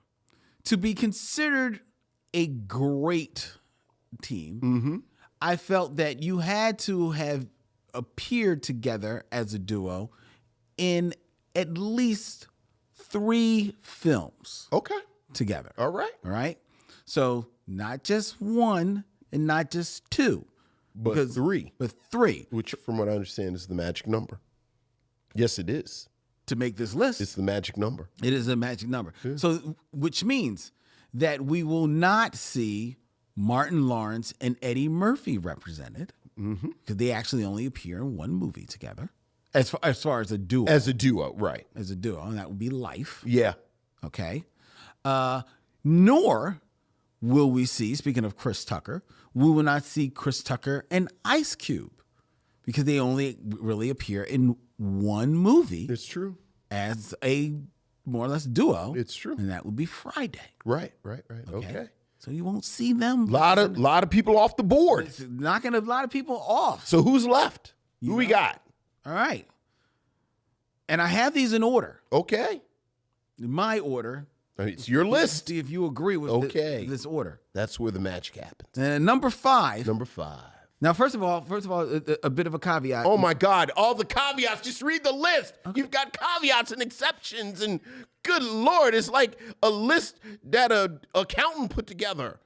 S2: to be considered a great team, I felt that you had to have appeared together as a duo in at least 3 films
S1: Okay.
S2: together.
S1: All right.
S2: All right. So not just 1 and not just 2,
S1: But 3,
S2: but 3
S1: which from what I understand is the magic number. Yes, it is.
S2: to make this list.
S1: It's the magic number.
S2: It is a magic number. So, which means that we will not see Martin Lawrence and Eddie Murphy represented because they actually only appear in 1 movie together. As far as a duo,
S1: As a duo, right.
S2: as a duo, and that would be Life.
S1: Yeah.
S2: Okay. Nor will we see, speaking of Chris Tucker, we will not see Chris Tucker and Ice Cube because they only really appear in 1 movie
S1: It's true.
S2: as a more or less duo.
S1: It's true.
S2: And that would be Friday.
S1: Right. Okay.
S2: So you won't see them.
S1: Lot of people off the board.
S2: It's knocking a lot of people off.
S1: So who's left? Who we got?
S2: All right. And I have these in order.
S1: Okay.
S2: In my order.
S1: It's your list.
S2: See if you agree with this order.
S1: That's where the magic happens.
S2: And number 5.
S1: Number 5.
S2: Now, first of all, a bit of a caveat.
S1: Oh my God! All the caveats. Just read the list. You've got caveats and exceptions, and good Lord, it's like a list that a accountant put together.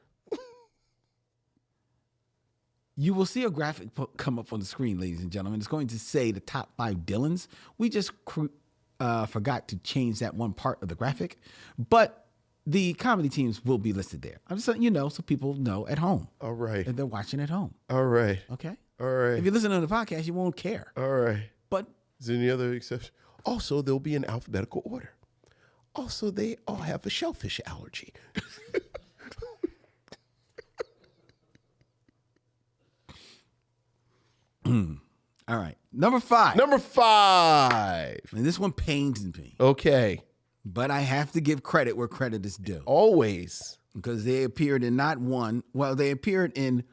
S2: You will see a graphic come up on the screen, ladies and gentlemen. It's going to say the top 5 Dylans. We just forgot to change that one part of the graphic, but the comedy teams will be listed there. I'm just letting you know so people know at home.
S1: All right.
S2: If they're watching at home.
S1: All right.
S2: Okay?
S1: All right.
S2: If you listen to the podcast, you won't care.
S1: All right.
S2: But
S1: Is there any other exception? Also, there'll be an alphabetical order. Also, they all have a shellfish allergy.
S2: all right. Number 5.
S1: Number 5.
S2: And this one pains me.
S1: Okay.
S2: But I have to give credit where credit is due.
S1: Always.
S2: Because they appeared in not 1, well, they appeared in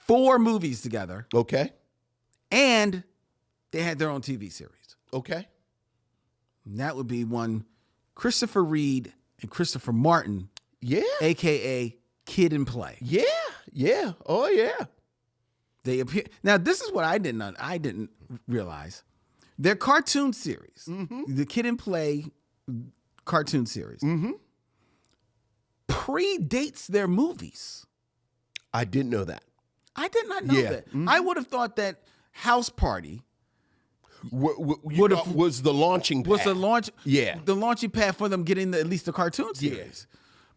S2: 4 movies together.
S1: Okay.
S2: And they had their own TV series.
S1: Okay.
S2: And that would be one Christopher Reed and Christopher Martin,
S1: Yeah.
S2: a.k.a. Kid and Play.
S1: Yeah. Yeah. Oh, yeah.
S2: They appear. Now, this is what I didn't realize. Their cartoon series, the Kid and Play cartoon series, predates their movies.
S1: I didn't know that.
S2: I did not know that. I would have thought that House Party
S1: Was the launching pad.
S2: was the launching pad for them getting at least the cartoon series.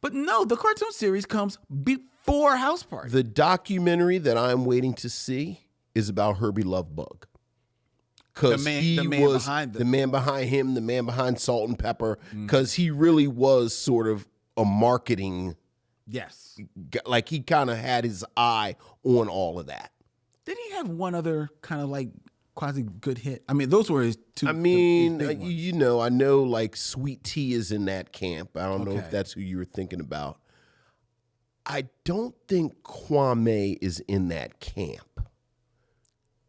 S2: But no, the cartoon series comes before House Party.
S1: The documentary that I'm waiting to see is about Herbie Lovebug. Because he was the man behind him, the man behind Salt and Pepper, because he really was sort of a marketing,
S2: Yes.
S1: like he kind of had his eye on all of that.
S2: Did he have one other kind of like quasi good hit? I mean, those were his 2.
S1: I mean, you know, I know like Sweet Tea is in that camp. I don't know if that's who you were thinking about. I don't think Kwame is in that camp.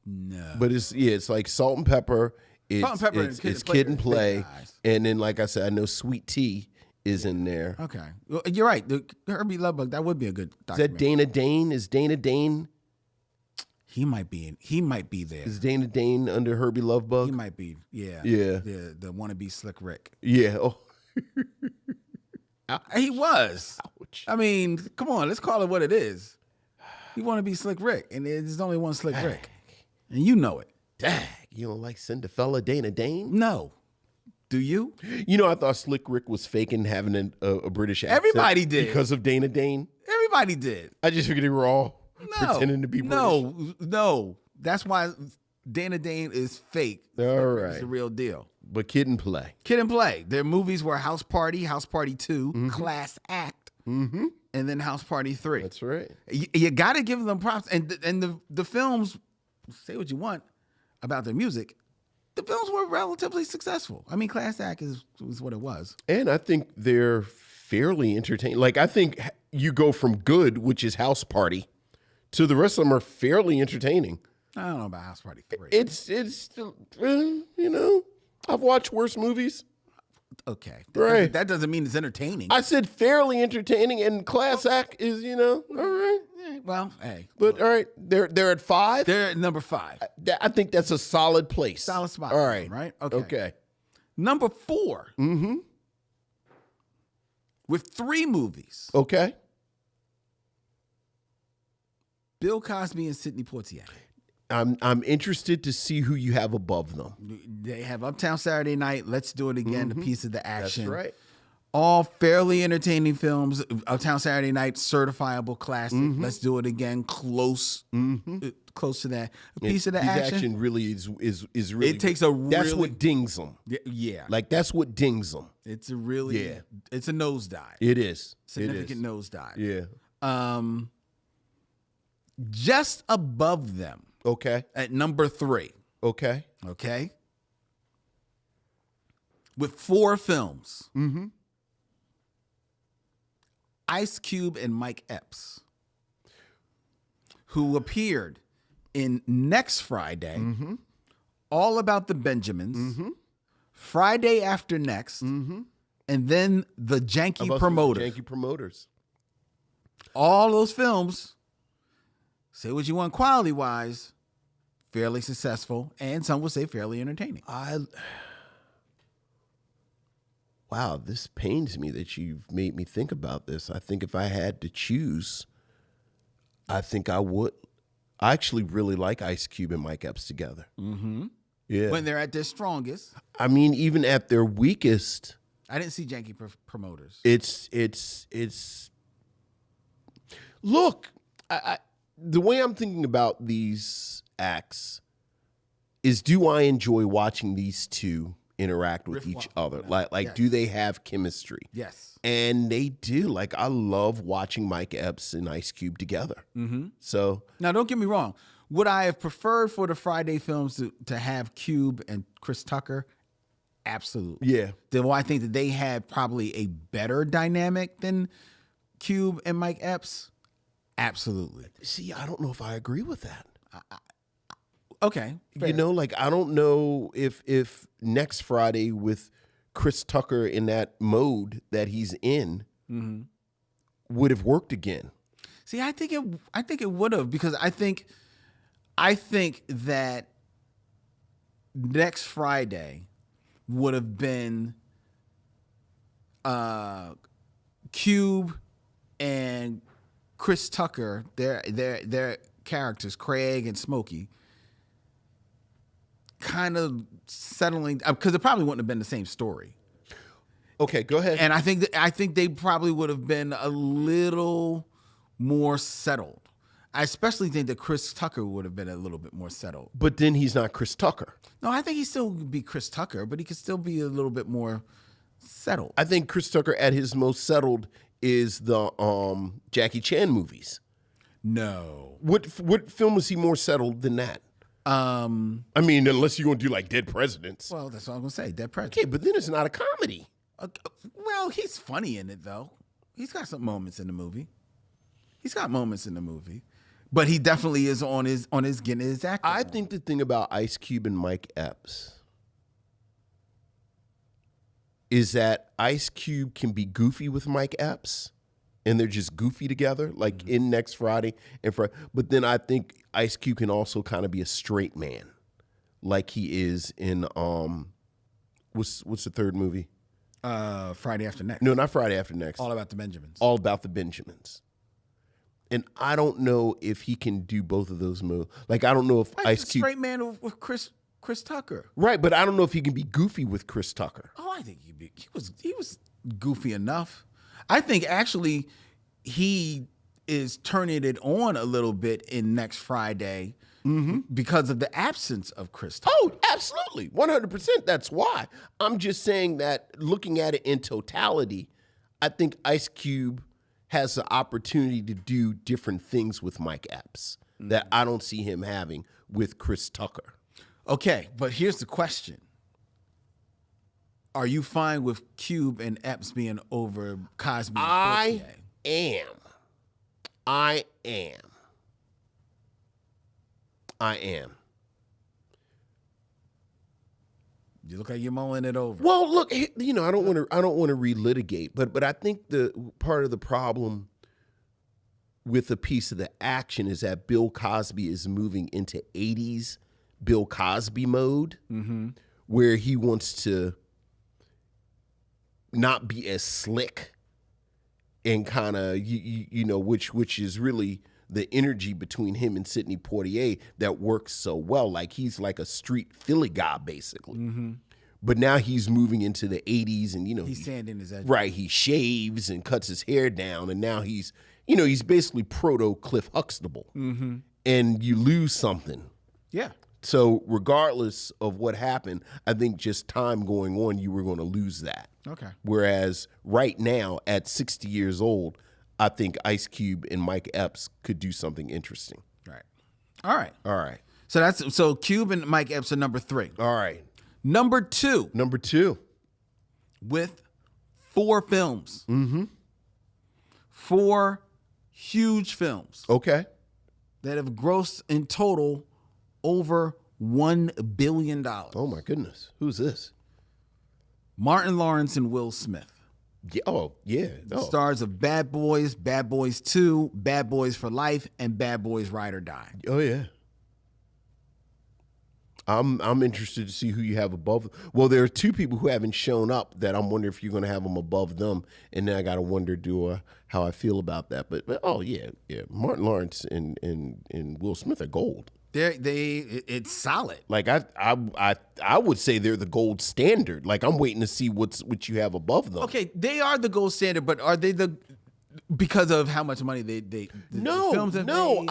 S2: No.
S1: But it's like Salt and Pepper. It's Kid and Play. And then, like I said, I know Sweet Tea is in there.
S2: Okay. Well, you're right. The Herbie Lovebug, that would be a good
S1: Is
S2: documentary.
S1: that Dana Dane? Is Dana Dane?
S2: He might be there.
S1: Is Dana Dane under Herbie
S2: He
S1: Lovebug?
S2: might be. Yeah.
S1: Yeah.
S2: The wannabe Slick Rick.
S1: Yeah. Oh.
S2: He was.
S1: Ouch.
S2: I mean, come on, let's call it what it is. He want to be Slick Rick, and there's only one Slick Rick, and you know it.
S1: Dang, you don't like Cinderfella Dana Dane?
S2: No, do you?
S1: You know, I thought Slick Rick was faking having a British accent.
S2: Everybody did.
S1: Because of Dana Dane.
S2: Everybody did.
S1: I just figured they were all pretending to be British.
S2: No. That's why Dana Dane is fake.
S1: All right.
S2: It's the real deal.
S1: But Kid and Play.
S2: Kid and Play. Their movies were House Party, House Party 2, Class Act, and then House Party 3.
S1: That's right.
S2: You got to give them props. And the films, say what you want about their music, the films were relatively successful. I mean, Class Act was what it was.
S1: And I think they're fairly entertaining. Like, I think you go from good, which is House Party, to the rest of them are fairly entertaining.
S2: I don't know about House Party 3.
S1: It's I've watched worse movies.
S2: Okay.
S1: Right.
S2: That doesn't mean it's entertaining.
S1: I said fairly entertaining, and Class Act is, all right.
S2: Well, hey.
S1: But all right, they're at 5.
S2: They're at number 5.
S1: I think that's a solid place.
S2: Solid spot.
S1: All right.
S2: Right?
S1: Okay.
S2: Number 4. Mm-hmm. With 3 movies.
S1: Okay.
S2: Bill Cosby and Sidney Poitier.
S1: I'm interested to see who you have above them.
S2: They have Uptown Saturday Night, Let's Do It Again, A Piece of the Action.
S1: That's right.
S2: All fairly entertaining films. Uptown Saturday Night, certifiable classic. Let's Do It Again, close to that. A Piece of the Action.
S1: Really is really.
S2: It takes a
S1: That's
S2: really-
S1: what dings them.
S2: Yeah.
S1: Like that's what dings them.
S2: It's a really,
S1: Yeah.
S2: it's a nosedive.
S1: It is.
S2: Significant nosedive.
S1: Yeah.
S2: Just above them
S1: Okay.
S2: at number 3.
S1: Okay.
S2: Okay. With 4 films. Ice Cube and Mike Epps, who appeared in Next Friday, All About the Benjamins, Friday After Next, and then The Janky Promoters.
S1: Janky Promoters.
S2: All those films, say what you want quality-wise, fairly successful, and some would say fairly entertaining.
S1: Wow, this pains me that you've made me think about this. I think if I had to choose, I think I would. I actually really like Ice Cube and Mike Epps together. Mm-hmm. Yeah.
S2: When they're at their strongest.
S1: I mean, even at their weakest,
S2: I didn't see Janky Promoters.
S1: it's. Look, the way I'm thinking about these acts is, do I enjoy watching these two interact with each other? Like,
S2: yes.
S1: do they have chemistry?
S2: Yes.
S1: And they do. Like, I love watching Mike Epps and Ice Cube together. Mm-hmm. So
S2: Now, don't get me wrong. Would I have preferred for the Friday films to have Cube and Chris Tucker? Absolutely.
S1: yeah,
S2: Do I think that they had probably a better dynamic than Cube and Mike Epps? Absolutely.
S1: see, I don't know if I agree with that.
S2: Okay. fair.
S1: You know, like, I don't know if Next Friday with Chris Tucker in that mode that he's in would have worked again.
S2: See, I think it would have, because I think that Next Friday would have been Cube and Chris Tucker, their characters, Craig and Smokey, kind of settling, because it probably wouldn't have been the same story.
S1: Okay, go ahead.
S2: And I think they probably would have been a little more settled. I especially think that Chris Tucker would have been a little bit more settled.
S1: But then he's not Chris Tucker.
S2: No, I think he still would be Chris Tucker, but he could still be a little bit more settled.
S1: I think Chris Tucker at his most settled is the Jackie Chan movies.
S2: No.
S1: What film was he more settled than that? I mean, unless you're going to do like Dead Presidents.
S2: Well, that's what I'm going to say. Dead President.
S1: Okay, but then it's not a comedy.
S2: Well, he's funny in it, though. He's got some moments in the movie. But he definitely is on his getting his act.
S1: I think the thing about Ice Cube and Mike Epps is that Ice Cube can be goofy with Mike Epps, and they're just goofy together, like in Next Friday and Friday. But then I think Ice Cube can also kind of be a straight man, like he is in what's the third movie?
S2: Friday After Next.
S1: No, not Friday After Next.
S2: All About the Benjamins.
S1: All About the Benjamins. And I don't know if he can do both of those moves. Like, I don't know if
S2: Like
S1: Ice
S2: a
S1: Cube.
S2: straight man with Chris Tucker.
S1: Right, but I don't know if he can be goofy with Chris Tucker.
S2: Oh, I think he was goofy enough. I think actually he is turning it on a little bit in Next Friday because of the absence of Chris Tucker.
S1: Oh, absolutely. 100%. That's why. I'm just saying that looking at it in totality, I think Ice Cube has the opportunity to do different things with Mike Epps that I don't see him having with Chris Tucker.
S2: Okay, but here's the question. Are you fine with Cube and Epps being over Cosby and
S1: I
S2: Poitier?
S1: am. I am.
S2: You look like you're mulling it over.
S1: Well, look, I don't want to relitigate, but I think the part of the problem with a piece of the action is that Bill Cosby is moving into 80s Bill Cosby mode, where he wants to not be as slick and kind of which is really the energy between him and Sidney Poitier that works so well. Like he's like a street Philly guy basically. But now he's moving into the 80s and
S2: he's sanding his edges.
S1: Right, he shaves and cuts his hair down and now he's basically proto Cliff Huxtable. And you lose something.
S2: Yeah.
S1: So regardless of what happened, I think just time going on, you were going to lose that.
S2: Okay.
S1: Whereas right now, at 60 years old, I think Ice Cube and Mike Epps could do something interesting.
S2: Right. All right.
S1: All right.
S2: So Cube and Mike Epps are number 3.
S1: All right.
S2: Number 2.
S1: Number 2.
S2: With 4 films. 4 huge films.
S1: Okay.
S2: That have grossed in total over $1 billion.
S1: Oh my goodness. Who's this?
S2: Martin Lawrence and Will Smith.
S1: Yeah. Oh, yeah. Oh.
S2: Stars of Bad Boys, Bad Boys 2, Bad Boys for Life, and Bad Boys Ride or Die.
S1: Oh yeah. I'm interested to see who you have above. Well, there are 2 people who haven't shown up that I'm wondering if you're going to have them above them, and then I got to wonder how I feel about that. But oh yeah, Martin Lawrence and Will Smith are gold.
S2: It's solid.
S1: Like I would say they're the gold standard. Like I'm waiting to see what you have above them.
S2: Okay, they are the gold standard, but are they because of how much money the films have made?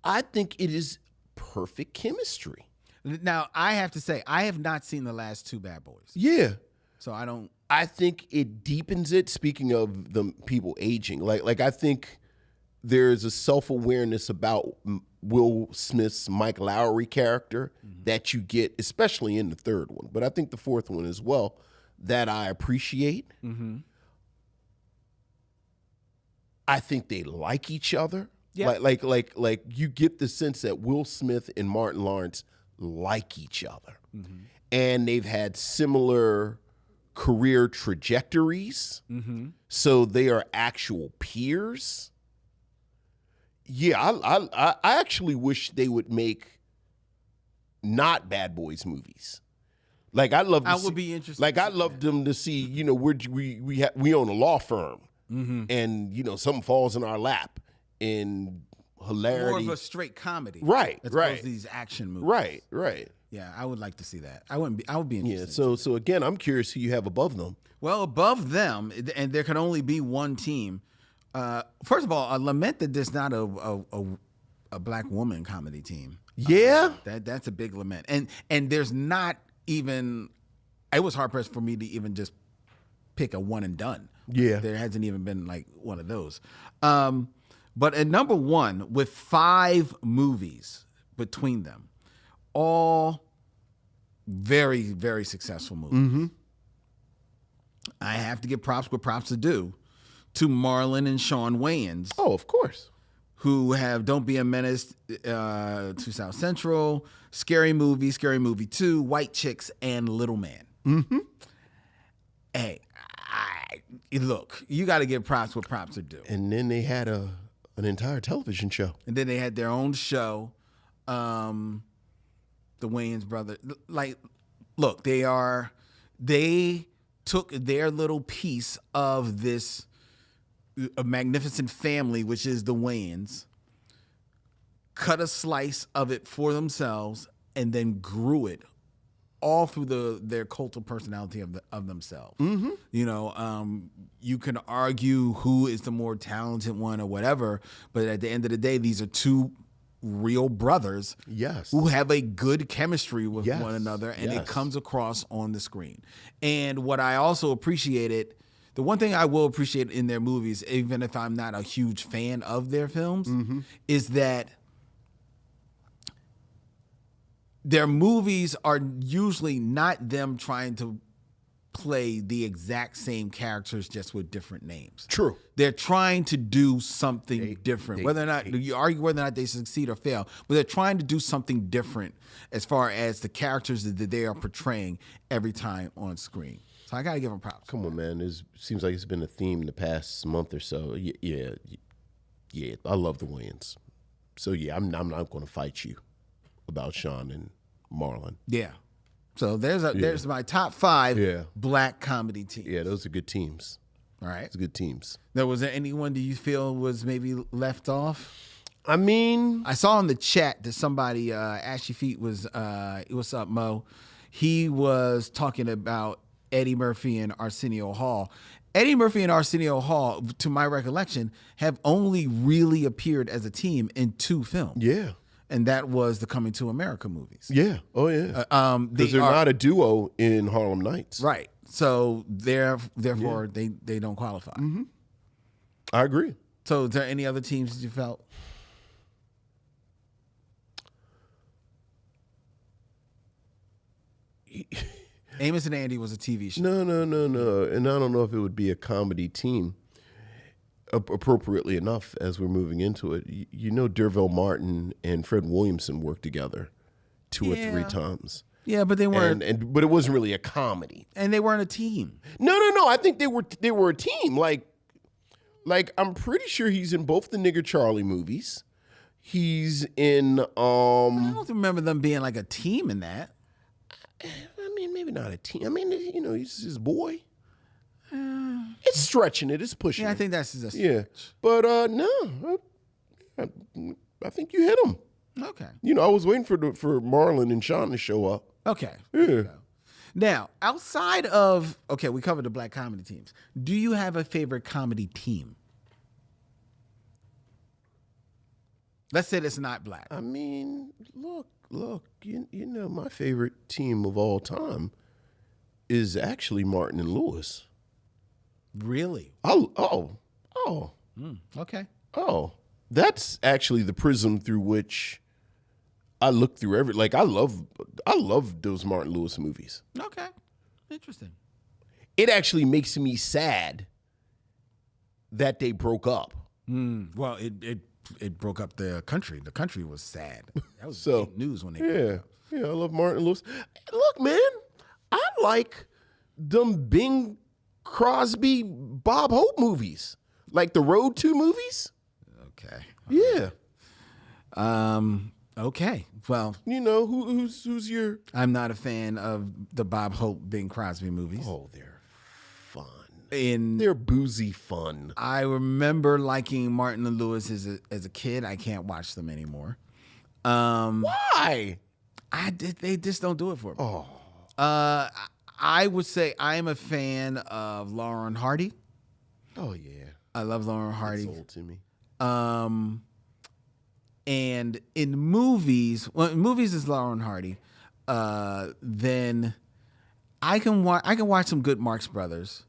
S1: I think it is perfect chemistry.
S2: Now, I have to say, I have not seen the last 2 Bad Boys.
S1: Yeah.
S2: So I don't.
S1: I think it deepens it. Speaking of the people aging, like I think there's a self-awareness about Will Smith's Mike Lowry character that you get, especially in the 3rd one, but I think the 4th one as well, that I appreciate. I think they like each other. Yeah. Like you get the sense that Will Smith and Martin Lawrence like each other. And they've had similar career trajectories. So they are actual peers. Yeah, I actually wish they would make not Bad Boys movies. Like I'd love.
S2: I would be interested.
S1: Like I'd love them to see. We own a law firm, and something falls in our lap, and hilarity.
S2: More of a straight comedy,
S1: right?
S2: As
S1: right.
S2: opposed to these action movies,
S1: right.
S2: Yeah, I would like to see that. I would be interested.
S1: Yeah. So again, I'm curious who you have above them.
S2: Well, above them, and there can only be one team. First of all, I lament that there's not a black woman comedy team.
S1: Yeah,
S2: that's a big lament, and there's not even. It was hard pressed for me to even just pick a one and done.
S1: Yeah,
S2: there hasn't even been like one of those. But at number 1, with 5 movies between them, all very, very successful movies. I have to give props where props are due to Marlon and Shawn Wayans.
S1: Oh, of course.
S2: Who have Don't Be a Menace to South Central, Scary Movie 2, White Chicks, and Little Man. Hey, look, you got to give props where props are due.
S1: And then they had an entire television show.
S2: And then they had their own show, the Wayans brothers. Like, look, they took their little piece of this a magnificent family, which is the Wayans, cut a slice of it for themselves, and then grew it all through their cult of personality of themselves. You can argue who is the more talented one or whatever, but at the end of the day, these are 2 real brothers,
S1: yes,
S2: who have a good chemistry with
S1: yes.
S2: one another, and
S1: yes.
S2: it comes across on the screen. And what I also appreciated, the one thing I will appreciate in their movies, even if I'm not a huge fan of their films, is that their movies are usually not them trying to play the exact same characters just with different names.
S1: True.
S2: They're trying to do something different. Whether or not you argue whether or not they succeed or fail, but they're trying to do something different as far as the characters that they are portraying every time on screen. So I gotta give them props.
S1: Come on, man. It seems like it's been a theme the past month or so. Yeah. I love the Wayans. So yeah, I'm not going to fight you about Sean and Marlon.
S2: Yeah. So there's my top 5 black comedy teams.
S1: Yeah, those are good teams.
S2: All right.
S1: Those are good teams.
S2: Now, was there anyone do you feel was maybe left off?
S1: I mean,
S2: I saw in the chat that somebody, Ashy Feet was, what's up, Mo? He was talking about Eddie Murphy and Arsenio Hall. Eddie Murphy and Arsenio Hall, to my recollection, have only really appeared as a team in 2 films.
S1: yeah.
S2: And that was the Coming to America movies.
S1: Yeah. Oh, yeah. Because
S2: They
S1: they're
S2: are
S1: not a duo in Harlem Nights.
S2: right. So therefore they don't qualify.
S1: Mm-hmm. I agree.
S2: So is there any other teams that you felt? Amos and Andy was a TV show.
S1: No. And I don't know if it would be a comedy team appropriately enough as we're moving into it. You know, Derville Martin and Fred Williamson worked together 2 or 3 times.
S2: Yeah, but they weren't.
S1: But it wasn't really a comedy.
S2: And they weren't a team.
S1: No. I think they were a team. Like I'm pretty sure he's in both the Nigger Charlie movies. He's in
S2: I don't remember them being like a team in that.
S1: I mean, maybe not a team. I mean, you know, he's his boy. It's stretching it. It's pushing
S2: Yeah, I
S1: it.
S2: think that's just
S1: Yeah. But no. I think you hit him.
S2: okay.
S1: You know, I was waiting for Marlon and Sean to show up.
S2: Okay.
S1: Yeah.
S2: Now, outside of we covered the black comedy teams. Do you have a favorite comedy team? Let's say that's not black.
S1: I mean, look, you know, my favorite team of all time is actually Martin and Lewis.
S2: Really?
S1: Oh,
S2: Okay.
S1: that's actually the prism through which I look through I love those Martin Lewis movies.
S2: Okay. Interesting.
S1: It actually makes me sad that they broke up.
S2: Well, it broke up the country. The country was sad. That was
S1: So,
S2: big news when they broke up.
S1: Yeah, I love Martin Lewis. Look, man, I like them Bing Crosby, Bob Hope movies, like the Road 2 movies.
S2: Okay.
S1: Yeah,
S2: Okay. Well,
S1: you know who's your?
S2: I'm not a fan of the Bob Hope, Bing Crosby movies.
S1: Oh, they're fun.
S2: In
S1: They're boozy fun.
S2: I remember liking Martin and Lewis as a kid. I can't watch them anymore.
S1: Why?
S2: They just don't do it for me.
S1: Oh,
S2: I would say I am a fan of Lauren Hardy.
S1: oh yeah.
S2: I love Lauren
S1: It's
S2: Hardy.
S1: old to me.
S2: And in movies, in movies is Lauren Hardy. Then I can watch some good Marx Brothers.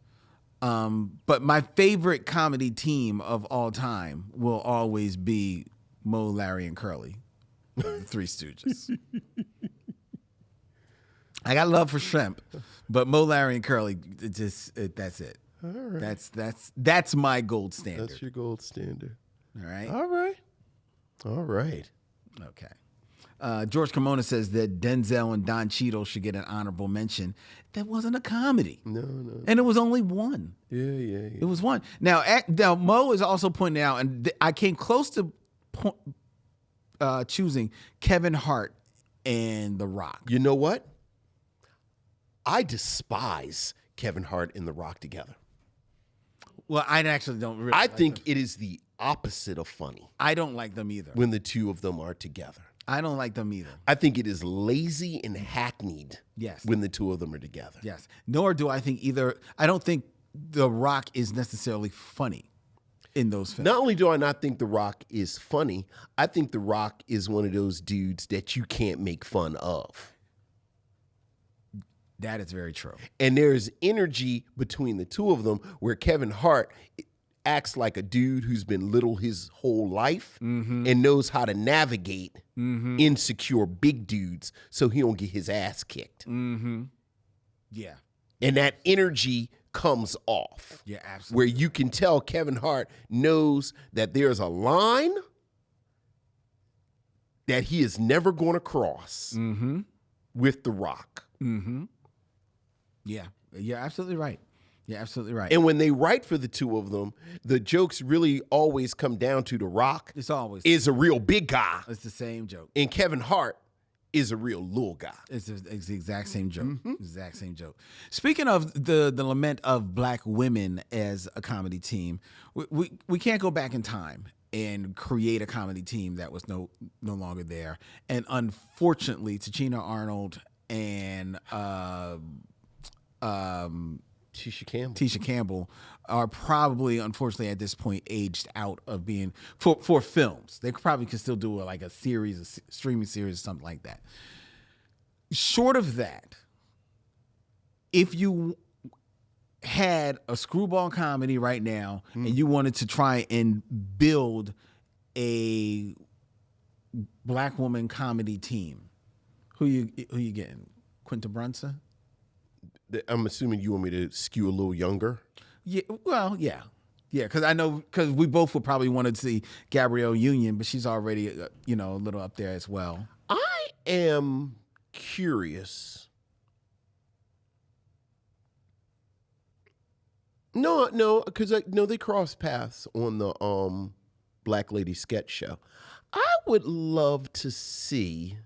S2: But my favorite comedy team of all time will always be Moe, Larry, and Curly, the Three Stooges. I got love for Shrimp, but Moe, Larry, and Curly, that's it.
S1: All right.
S2: That's my gold standard.
S1: That's your gold standard.
S2: All right.
S1: All right.
S2: Okay. George Cremona says that Denzel and Don Cheadle should get an honorable mention. That wasn't a comedy.
S1: No.
S2: And it was only one.
S1: Yeah.
S2: It was one. Now Mo is also pointing out, and I came close to choosing Kevin Hart and The Rock.
S1: You know what? I despise Kevin Hart and The Rock together.
S2: Well, I actually don't really
S1: I
S2: like
S1: think
S2: them.
S1: it is the opposite of funny
S2: I don't like them either.
S1: when the two of them are together.
S2: I don't like them either.
S1: I think it is lazy and hackneyed
S2: Yes.
S1: when the two of them are together.
S2: Yes. Nor do I think either. I don't think The Rock is necessarily funny in those films.
S1: Not only do I not think The Rock is funny, I think The Rock is one of those dudes that you can't make fun of.
S2: That is very true.
S1: And there's energy between the two of them where Kevin Hart acts like a dude who's been little his whole life and knows how to navigate insecure big dudes so he don't get his ass kicked.
S2: Yeah.
S1: and that energy comes off.
S2: Yeah, absolutely.
S1: Where you can tell Kevin Hart knows that there's a line that he is never going to cross with The Rock.
S2: Yeah, you're absolutely right. You're absolutely right.
S1: And when they write for the two of them, the jokes really always come down to The Rock
S2: It's always
S1: is a real big guy,
S2: it's the same joke.
S1: and Kevin Hart is a real little guy.
S2: It's the exact same joke. Exact same joke. Speaking of the lament of black women as a comedy team, we can't go back in time and create a comedy team that was no longer there. And unfortunately, Tichina Arnold and
S1: Tisha
S2: Campbell are probably, unfortunately, at this point, aged out of being for films. They probably could still do a series, a streaming series, or something like that. Short of that, if you had a screwball comedy right now and you wanted to try and build a black woman comedy team, who you getting? Quinta Brunson?
S1: I'm assuming you want me to skew a little younger.
S2: Yeah, well, yeah, because we both would probably want to see Gabrielle Union, but she's already a little up there as well.
S1: I am curious. No, because they cross paths on the Black Lady sketch show. I would love to see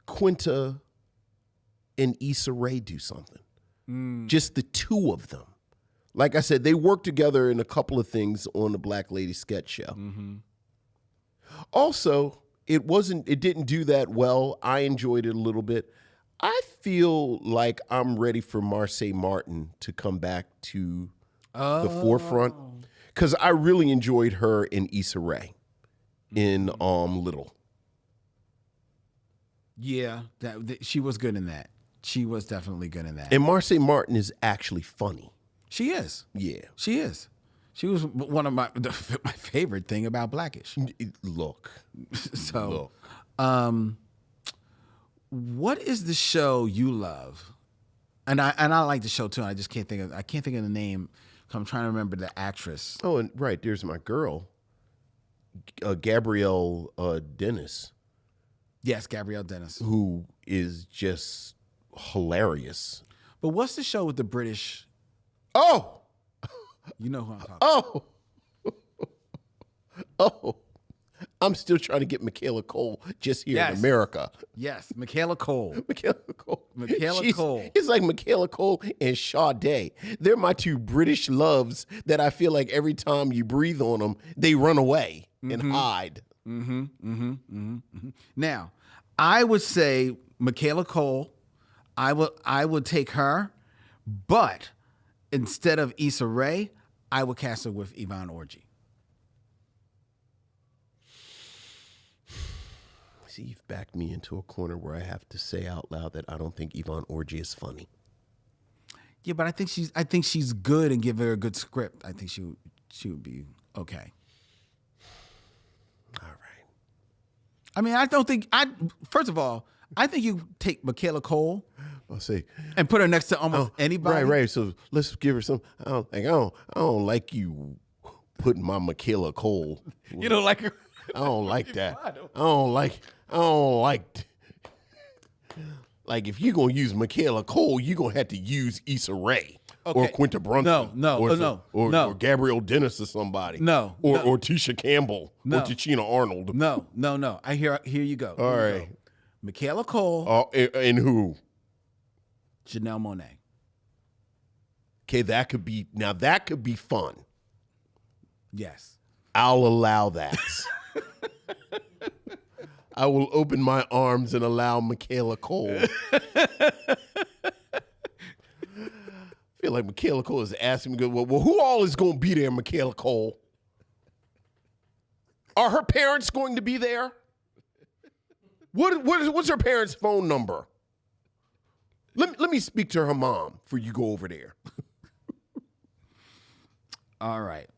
S1: Quinta and Issa Rae do something. Just the two of them. Like I said, they work together in a couple of things on the Black Lady sketch show. Also, it didn't do that well. I enjoyed it a little bit. I feel like I'm ready for Marsai Martin to come back to the forefront, because I really enjoyed her and Issa Rae in Little.
S2: Yeah, she was good in that. She was definitely good in that.
S1: And Marsai Martin is actually funny.
S2: She is.
S1: Yeah.
S2: She is. She was one of my favorite thing about Blackish.
S1: Look.
S2: So, what is the show you love? And I like the show too. I just can't think of the name. I'm trying to remember the actress.
S1: Oh, and right, there's my girl, Gabrielle Dennis.
S2: Yes, Gabrielle Dennis,
S1: who is just hilarious.
S2: But what's the show with the British?
S1: Oh,
S2: you know who I'm talking about.
S1: Oh, I'm still trying to get Michaela Cole just here in America.
S2: Yes, Michaela Cole.
S1: Michaela Cole.
S2: Cole.
S1: It's like Michaela Cole and Sade. They're my two British loves that I feel like every time you breathe on them, they run away and hide.
S2: Now, I would say Michaela Cole. I would take her, but instead of Issa Rae, I would cast her with Yvonne Orji.
S1: See, you've backed me into a corner where I have to say out loud that I don't think Yvonne Orji is funny.
S2: Yeah, but I think she's good, and give her a good script. I think she would be okay.
S1: All right.
S2: I mean, first of all, I think you take Michaela Cole.
S1: I'll say,
S2: and put her next to almost anybody.
S1: Right. So let's give her some. I don't like you putting my Michaela Cole.
S2: You don't like her.
S1: I don't like that. I don't like. Like, if you're gonna use Michaela Cole, you're gonna have to use Issa Rae or Quinta Brunson. Or Gabrielle Dennis or somebody. Or Tisha Campbell or Tichina Arnold.
S2: No. Here you go.
S1: All right.
S2: Michaela Cole.
S1: And who?
S2: Janelle Monáe.
S1: Okay, that could be fun.
S2: Yes.
S1: I'll allow that. I will open my arms and allow Michaela Cole. I feel like Michaela Cole is asking me, well, who all is going to be there, Michaela Cole? Are her parents going to be there? What's her parents' phone number? Let me speak to her mom before you go over there.
S2: All right.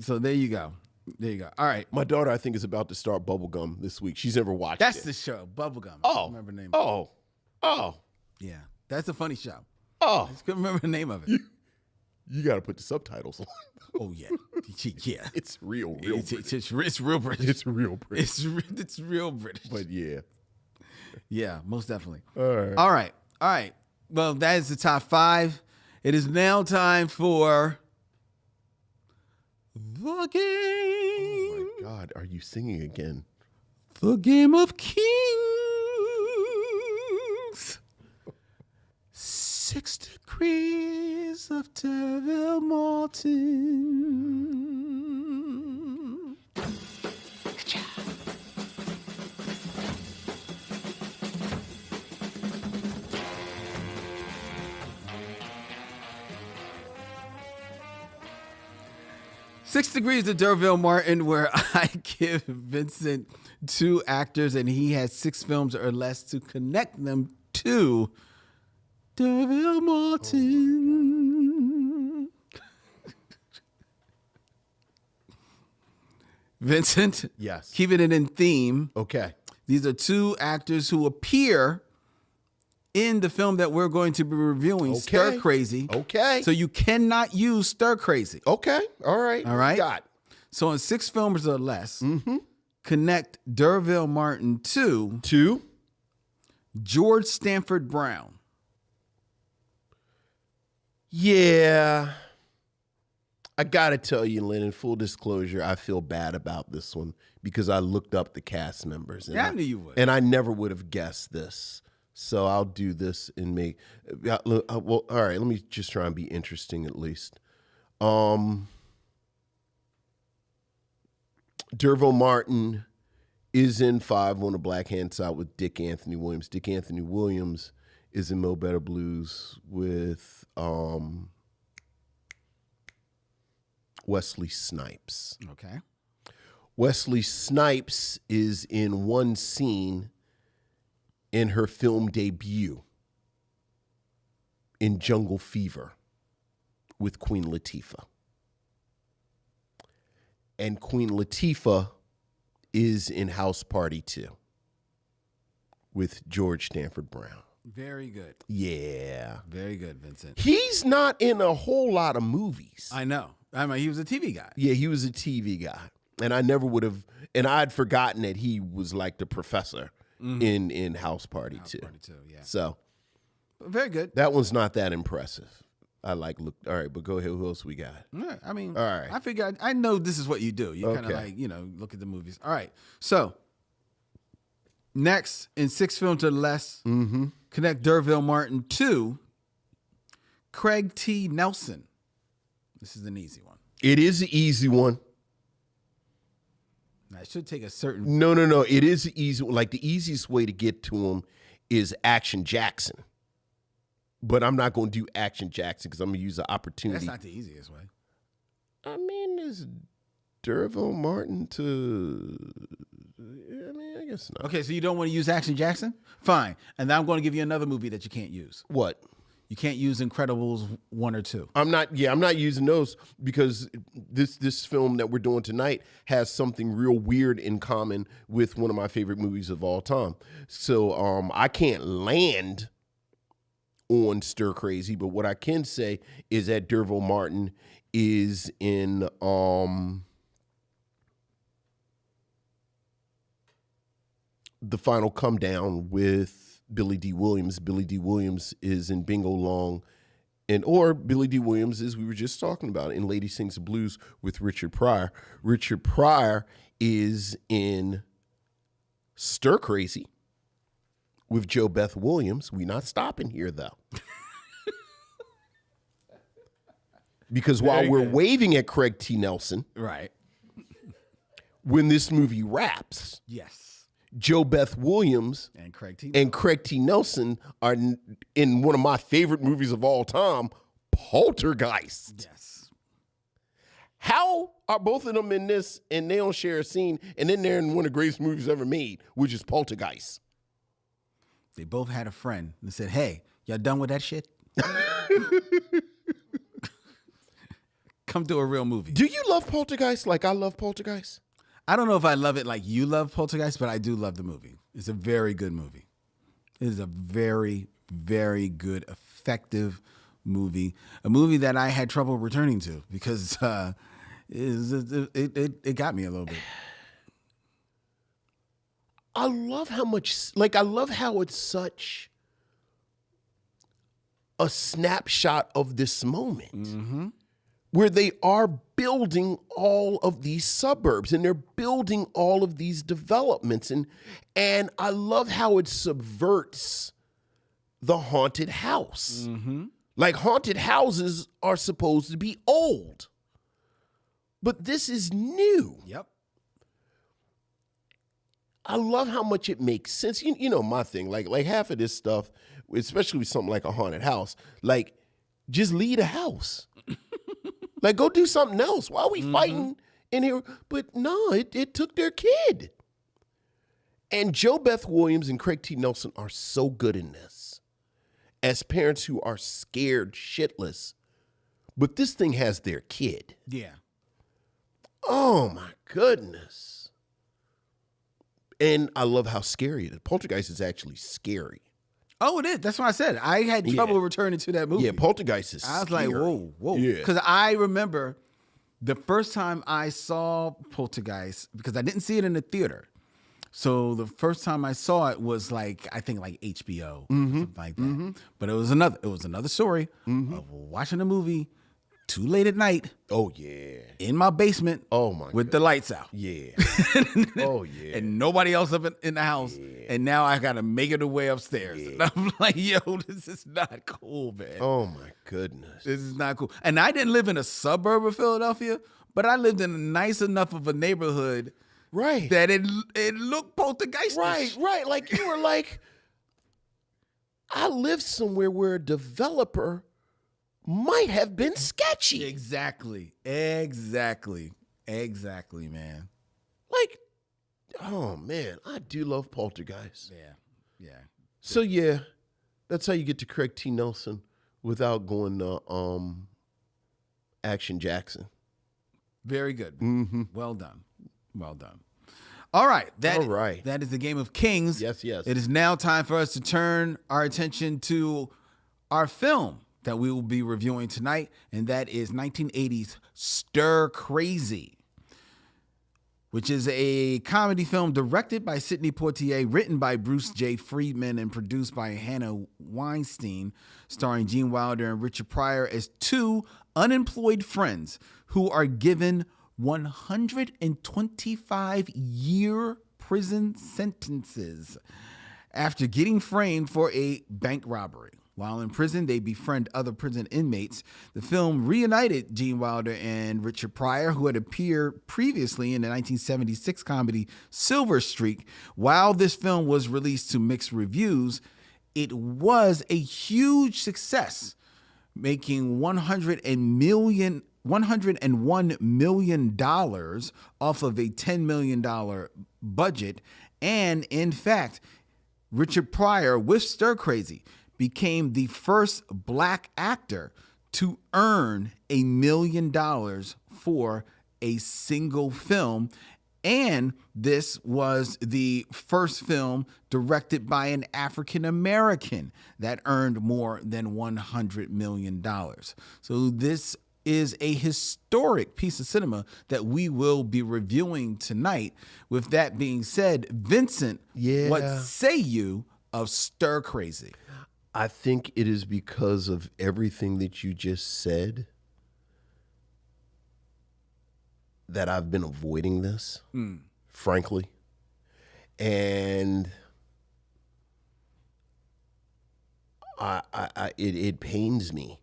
S2: So there you go. All right.
S1: My daughter, I think, is about to start Bubblegum this week. She's never watched it.
S2: That's the show, Bubblegum.
S1: Oh.
S2: I remember the name.
S1: Oh.
S2: Yeah. That's a funny show.
S1: Oh,
S2: I just couldn't remember the name of it.
S1: you got to put the subtitles on.
S2: Oh yeah, yeah.
S1: It's real
S2: It's
S1: British.
S2: real British.
S1: It's real British.
S2: It's real British.
S1: But yeah.
S2: Yeah, most definitely.
S1: All right.
S2: All right. Well, that is the top 5. It is now time for the game.
S1: Oh my God, are you singing again?
S2: The Game of Kings. 6 degrees of Terville Martin. 6 Degrees of D'Urville Martin, where I give Vincent 2 actors and he has 6 films or less to connect them to D'Urville Martin. Vincent,
S1: Yes.
S2: keeping it in theme,
S1: Okay.
S2: these are 2 actors who appear in the film that we're going to be reviewing,
S1: Okay.
S2: Stir Crazy.
S1: Okay.
S2: So you cannot use Stir Crazy.
S1: Okay. All right.
S2: All right.
S1: Got.
S2: So in 6 films or less, connect D'Urville Martin to
S1: 2.
S2: George Stanford Brown.
S1: Yeah. I got to tell you, Lynn, in full disclosure, I feel bad about this one because I looked up the cast members. And
S2: Yeah, I knew you would.
S1: And I never would have guessed this. So I'll do this and make. Well, all right. Let me just try and be interesting at least. D'Urville Martin is in 5 on the Black Hand side with Dick Anthony Williams. Dick Anthony Williams is in Mo Better Blues with Wesley Snipes.
S2: Okay.
S1: Wesley Snipes is in one scene in her film debut in Jungle Fever with Queen Latifah. And Queen Latifah is in House Party 2 with George Stanford Brown.
S2: Very good.
S1: Yeah.
S2: Very good, Vincent.
S1: He's not in a whole lot of movies.
S2: I know. I mean, he was a TV guy.
S1: Yeah, he was a TV guy. And I never would have, and I'd forgotten that he was like the professor in House Party 2.
S2: Party 2, yeah.
S1: So
S2: Very good.
S1: that one's not that impressive. I like, look, all right, but go ahead. Who else we got?
S2: All right, I mean,
S1: All right.
S2: I figure I know this is what you do. You kind of
S1: Okay.
S2: like, look at the movies. All right. So next, in 6 films or less, connect D'Urville Martin to Craig T. Nelson. This is an easy one.
S1: It is an easy one.
S2: Now, it should take a certain.
S1: No. It is an easy one. Like the easiest way to get to him is Action Jackson. But I'm not going to do Action Jackson because I'm going to use the opportunity.
S2: That's not the easiest way.
S1: I mean, is D'Urville Martin to? I mean, I guess not.
S2: Okay, so you don't want to use Action Jackson? Fine. And now I'm going to give you another movie that you can't use.
S1: What?
S2: You can't use Incredibles 1 or 2.
S1: I'm not using those because this film that we're doing tonight has something real weird in common with one of my favorite movies of all time. So I can't land on Stir Crazy, but what I can say is that D'Urville Martin is in The Final Come Down with Billy D. Williams. Billy D. Williams is in Bingo Long, or Billy D. Williams, as we were just talking about, in Lady Sings the Blues with Richard Pryor. Richard Pryor is in Stir Crazy with Jo Beth Williams. We're not stopping here, though. Because while we're waving at Craig T. Nelson,
S2: Right.
S1: when this movie wraps,
S2: Yes.
S1: Jo Beth Williams
S2: And Craig T.
S1: and Craig T. Nelson are in one of my favorite movies of all time, Poltergeist.
S2: Yes.
S1: How are both of them in this and they don't share a scene and then they're in one of the greatest movies ever made, which is Poltergeist?
S2: They both had a friend that said, "Hey, y'all done with that shit? Come do a real movie."
S1: Do you love Poltergeist like I love Poltergeist?
S2: I don't know if I love it like you love Poltergeist, but I do love the movie. It's a very good movie. It is a very, very good, effective movie. A movie that I had trouble returning to because it got me a little bit.
S1: I love how much, like, I love how it's such a snapshot of this moment where they are building all of these suburbs and they're building all of these developments. And I love how it subverts the haunted house. Like, haunted houses are supposed to be old, but this is new.
S2: Yep.
S1: I love how much it makes sense. You know my thing, like half of this stuff, especially with something like a haunted house, like, just leave the house. Like, go do something else. Why are we fighting in here? But no, it took their kid. And Jo Beth Williams and Craig T. Nelson are so good in this as parents who are scared shitless. But this thing has their kid.
S2: Yeah.
S1: Oh, my goodness. And I love how scary it is. Poltergeist is actually scary.
S2: Oh, it is. That's what I said. I had trouble returning to that movie.
S1: Yeah, Poltergeist is
S2: I was
S1: scary.
S2: like, whoa.
S1: Yeah.
S2: Because I remember the first time I saw Poltergeist, because I didn't see it in the theater. So the first time I saw it was like, I think like HBO, something like that. But it was another story of watching a movie too late at night.
S1: Oh, yeah.
S2: In my basement.
S1: Oh, my
S2: with the lights out.
S1: Yeah. Oh, yeah.
S2: And nobody else up in the house. Yeah. And now I got to make it away upstairs. Yeah. And I'm like, yo, this is not cool, man.
S1: Oh, my goodness.
S2: This is not cool. And I didn't live in a suburb of Philadelphia, but I lived in a nice enough of a neighborhood that it looked poltergeistish.
S1: Right. Like, you were like, I lived somewhere where a developer might have been sketchy.
S2: Exactly, man.
S1: Like, oh, man, I do love Poltergeist.
S2: Yeah.
S1: So, yeah, that's how you get to Craig T. Nelson without going to Action Jackson.
S2: Very good. Well done. All right. That is the Game of Kings.
S1: Yes.
S2: It is now time for us to turn our attention to our film that we will be reviewing tonight, and that is 1980's Stir Crazy, which is a comedy film directed by Sidney Poitier, written by Bruce J. Friedman, and produced by Hannah Weinstein, starring Gene Wilder and Richard Pryor as two unemployed friends who are given 125-year prison sentences after getting framed for a bank robbery. While in prison, they befriend other prison inmates. The film reunited Gene Wilder and Richard Pryor, who had appeared previously in the 1976 comedy Silver Streak. While this film was released to mixed reviews, it was a huge success, making $101 million off of a $10 million budget. And in fact, Richard Pryor with Stir Crazy became the first black actor to earn $1 million for a single film. And this was the first film directed by an African American that earned more than $100 million. So this is a historic piece of cinema that we will be reviewing tonight. With that being said, Vincent, what say you of Stir Crazy?
S1: I think it is because of everything that you just said that I've been avoiding this, frankly. And it pains me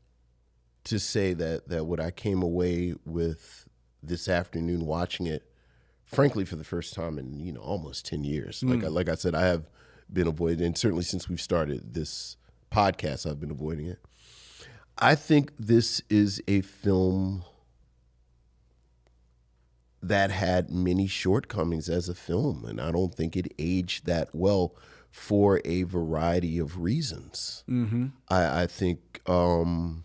S1: to say that what I came away with this afternoon watching it, frankly, for the first time in almost 10 years. Like I said, I have been avoiding, and certainly since we've started this podcast, I've been avoiding it. I think this is a film that had many shortcomings as a film, and I don't think it aged that well for a variety of reasons. I think one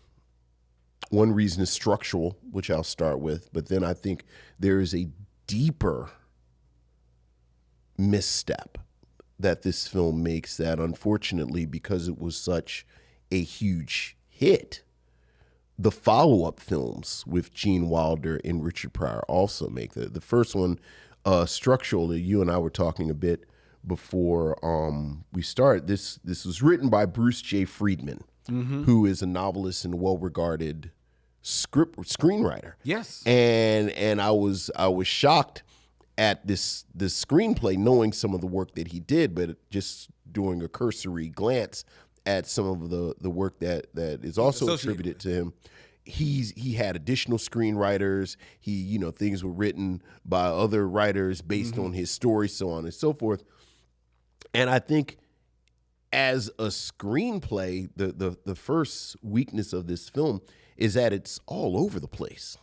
S1: reason is structural, which I'll start with, but then I think there is a deeper misstep that this film makes that, unfortunately, because it was such a huge hit, the follow-up films with Gene Wilder and Richard Pryor also make the first one structurally. You and I were talking a bit before we started. This was written by Bruce J. Friedman, who is a novelist and well-regarded screenwriter.
S2: Yes,
S1: and I was shocked at this screenplay, knowing some of the work that he did, but just doing a cursory glance at some of the work that is also attributed to him. He had additional screenwriters. Things were written by other writers based on his story, so on and so forth. And I think as a screenplay, the first weakness of this film is that it's all over the place.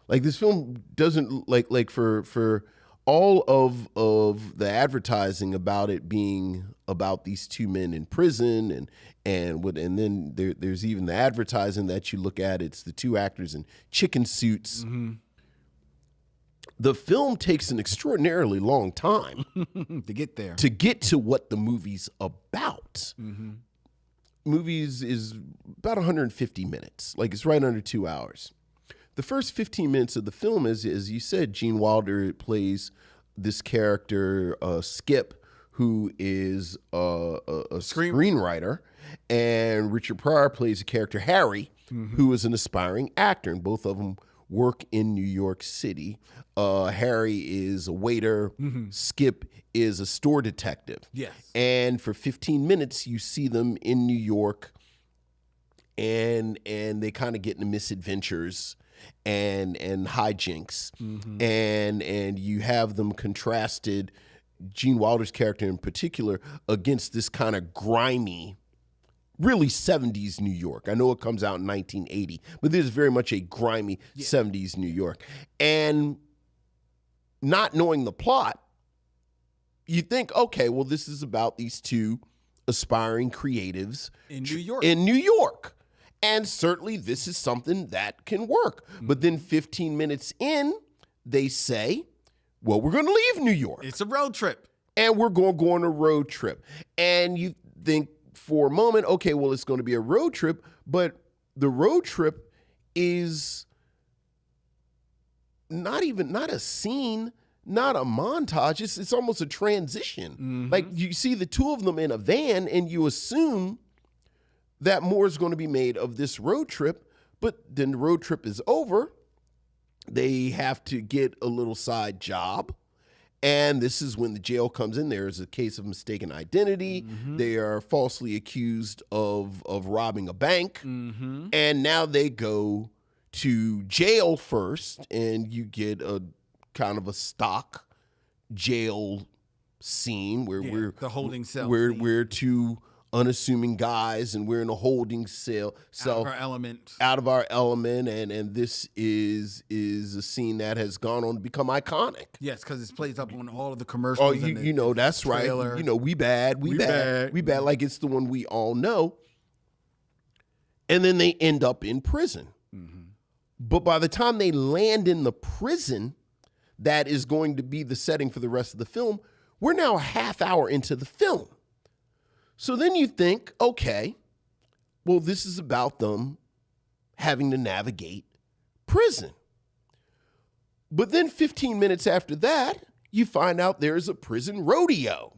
S1: Like, this film doesn't like for all of the advertising about it being about these two men in prison, and then there's even the advertising that you look at. It's the two actors in chicken suits. The film takes an extraordinarily long time
S2: to get there,
S1: to get to what the movie's about. Movies is about 150 minutes. Like, it's right under 2 hours. The first 15 minutes of the film is, as you said, Gene Wilder plays this character, Skip, who is a screenwriter, and Richard Pryor plays a character, Harry, who is an aspiring actor, and both of them work in New York City. Harry is a waiter. Skip is a store detective.
S2: Yes.
S1: And for 15 minutes, you see them in New York, and they kind of get into misadventures and hijinks, and you have them contrasted, Gene Wilder's character in particular, against this kind of grimy, really 70s New York. I know it comes out in 1980, but this is very much a grimy 70s New York. And not knowing the plot, you think, okay, well, this is about these two aspiring creatives
S2: in New York.
S1: And certainly this is something that can work. But then 15 minutes in, they say, well, we're going to leave New York.
S2: It's a road trip.
S1: And we're going to go on a road trip. And you think for a moment, okay, well, it's going to be a road trip. But the road trip is not a scene, not a montage. It's almost a transition. Like, you see the two of them in a van, and you assume that more is going to be made of this road trip, but then the road trip is over. They have to get a little side job, and this is when the jail comes in. There is a case of mistaken identity. They are falsely accused of robbing a bank, and now they go to jail first, and you get a kind of a stock jail scene where we're
S2: the holding cell.
S1: We're two unassuming guys, and we're in a holding cell
S2: Out of our element.
S1: And this is a scene that has gone on to become iconic.
S2: Yes, because it's played up on all of the commercials.
S1: Oh, that's
S2: trailer.
S1: Right. We bad. Like, it's the one we all know. And then they end up in prison. But by the time they land in the prison, that is going to be the setting for the rest of the film, we're now a half hour into the film. So then you think, okay, well, this is about them having to navigate prison. But then 15 minutes after that, you find out there's a prison rodeo.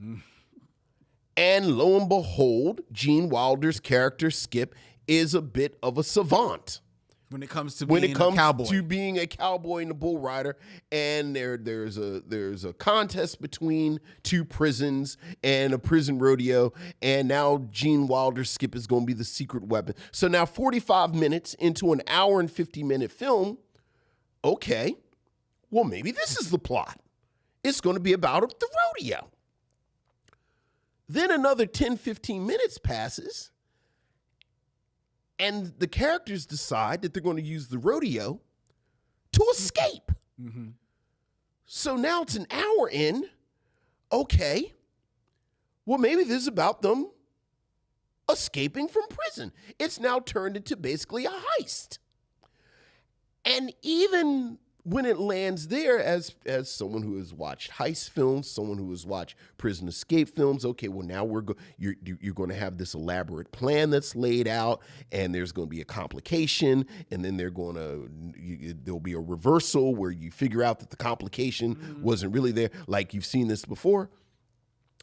S1: And lo and behold, Gene Wilder's character, Skip, is a bit of a savant
S2: when it comes to being a
S1: cowboy and a bull rider. And there's a contest between two prisons and a prison rodeo, and now Gene Wilder's Skip is going to be the secret weapon. So now 45 minutes into an hour and 50-minute film, okay, well, maybe this is the plot. It's going to be about the rodeo. Then another 10, 15 minutes passes, and the characters decide that they're going to use the rodeo to escape. So now it's an hour in. Okay, well, maybe this is about them escaping from prison. It's now turned into basically a heist. And even when it lands there, as someone who has watched heist films, someone who has watched prison escape films, okay, well now you're going to have this elaborate plan that's laid out, and there's going to be a complication, and then there'll be a reversal where you figure out that the complication wasn't really there. Like, you've seen this before,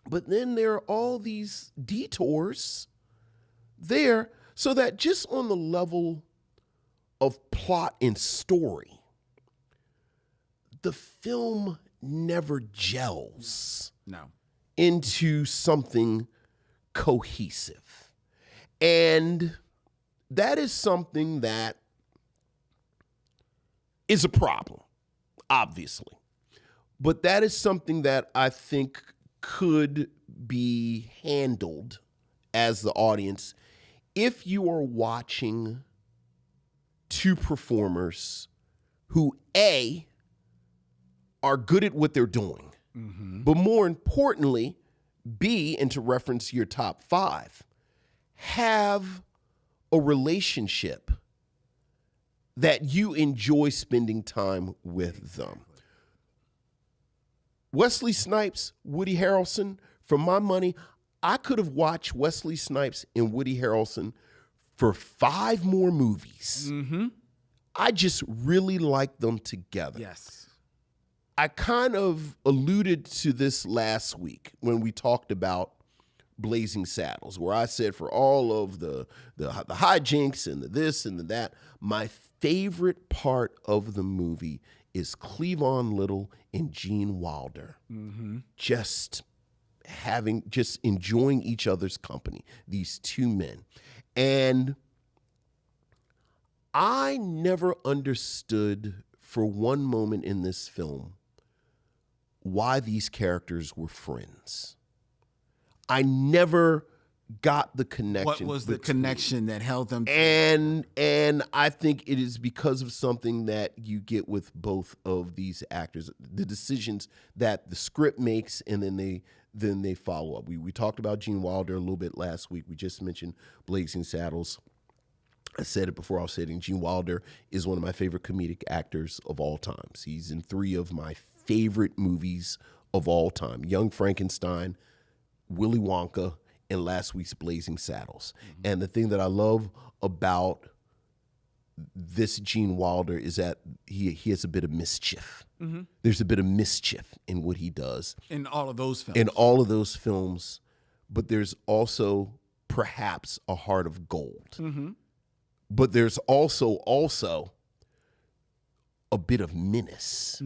S1: but then there are all these detours there, so that just on the level of plot and story, the film never gels into something cohesive. And that is something that is a problem, obviously. But that is something that I think could be handled as the audience if you are watching two performers who, A, are good at what they're doing, but more importantly, B, and to reference your top 5, have a relationship that you enjoy spending time with them. Wesley Snipes, Woody Harrelson, for my money, I could have watched Wesley Snipes and Woody Harrelson for 5 more movies. I just really like them together.
S2: Yes.
S1: I kind of alluded to this last week when we talked about Blazing Saddles, where I said for all of the hijinks and the this and the that, my favorite part of the movie is Cleavon Little and Gene Wilder. Just enjoying each other's company, these two men. And I never understood for one moment in this film why these characters were friends. I never got the connection.
S2: What was the connection that held them
S1: together? And I think it is because of something that you get with both of these actors, the decisions that the script makes, and then they follow up. We talked about Gene Wilder a little bit last week. We just mentioned Blazing Saddles. I said it before, I'll say it again. Gene Wilder is one of my favorite comedic actors of all time. He's in 3 of my favorite movies of all time: Young Frankenstein, Willy Wonka, and last week's Blazing Saddles. And the thing that I love about this Gene Wilder is that he has a bit of mischief. There's a bit of mischief in what he does.
S2: In all of those films.
S1: In all of those films. But there's also perhaps a heart of gold. But there's also a bit of menace.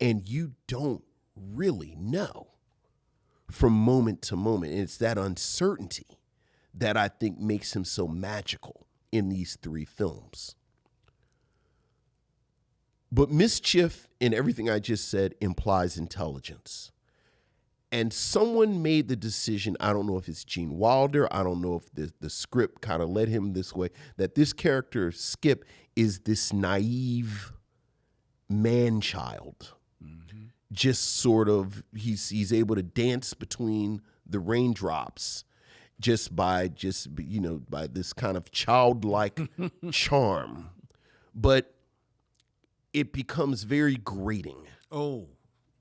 S1: And you don't really know from moment to moment. And it's that uncertainty that I think makes him so magical in these 3 films. But mischief in everything I just said implies intelligence. And someone made the decision, I don't know if it's Gene Wilder, I don't know if the script kind of led him this way, that this character, Skip, is this naive man-child. Just sort of, he's able to dance between the raindrops by this kind of childlike charm. But it becomes very grating.
S2: Oh,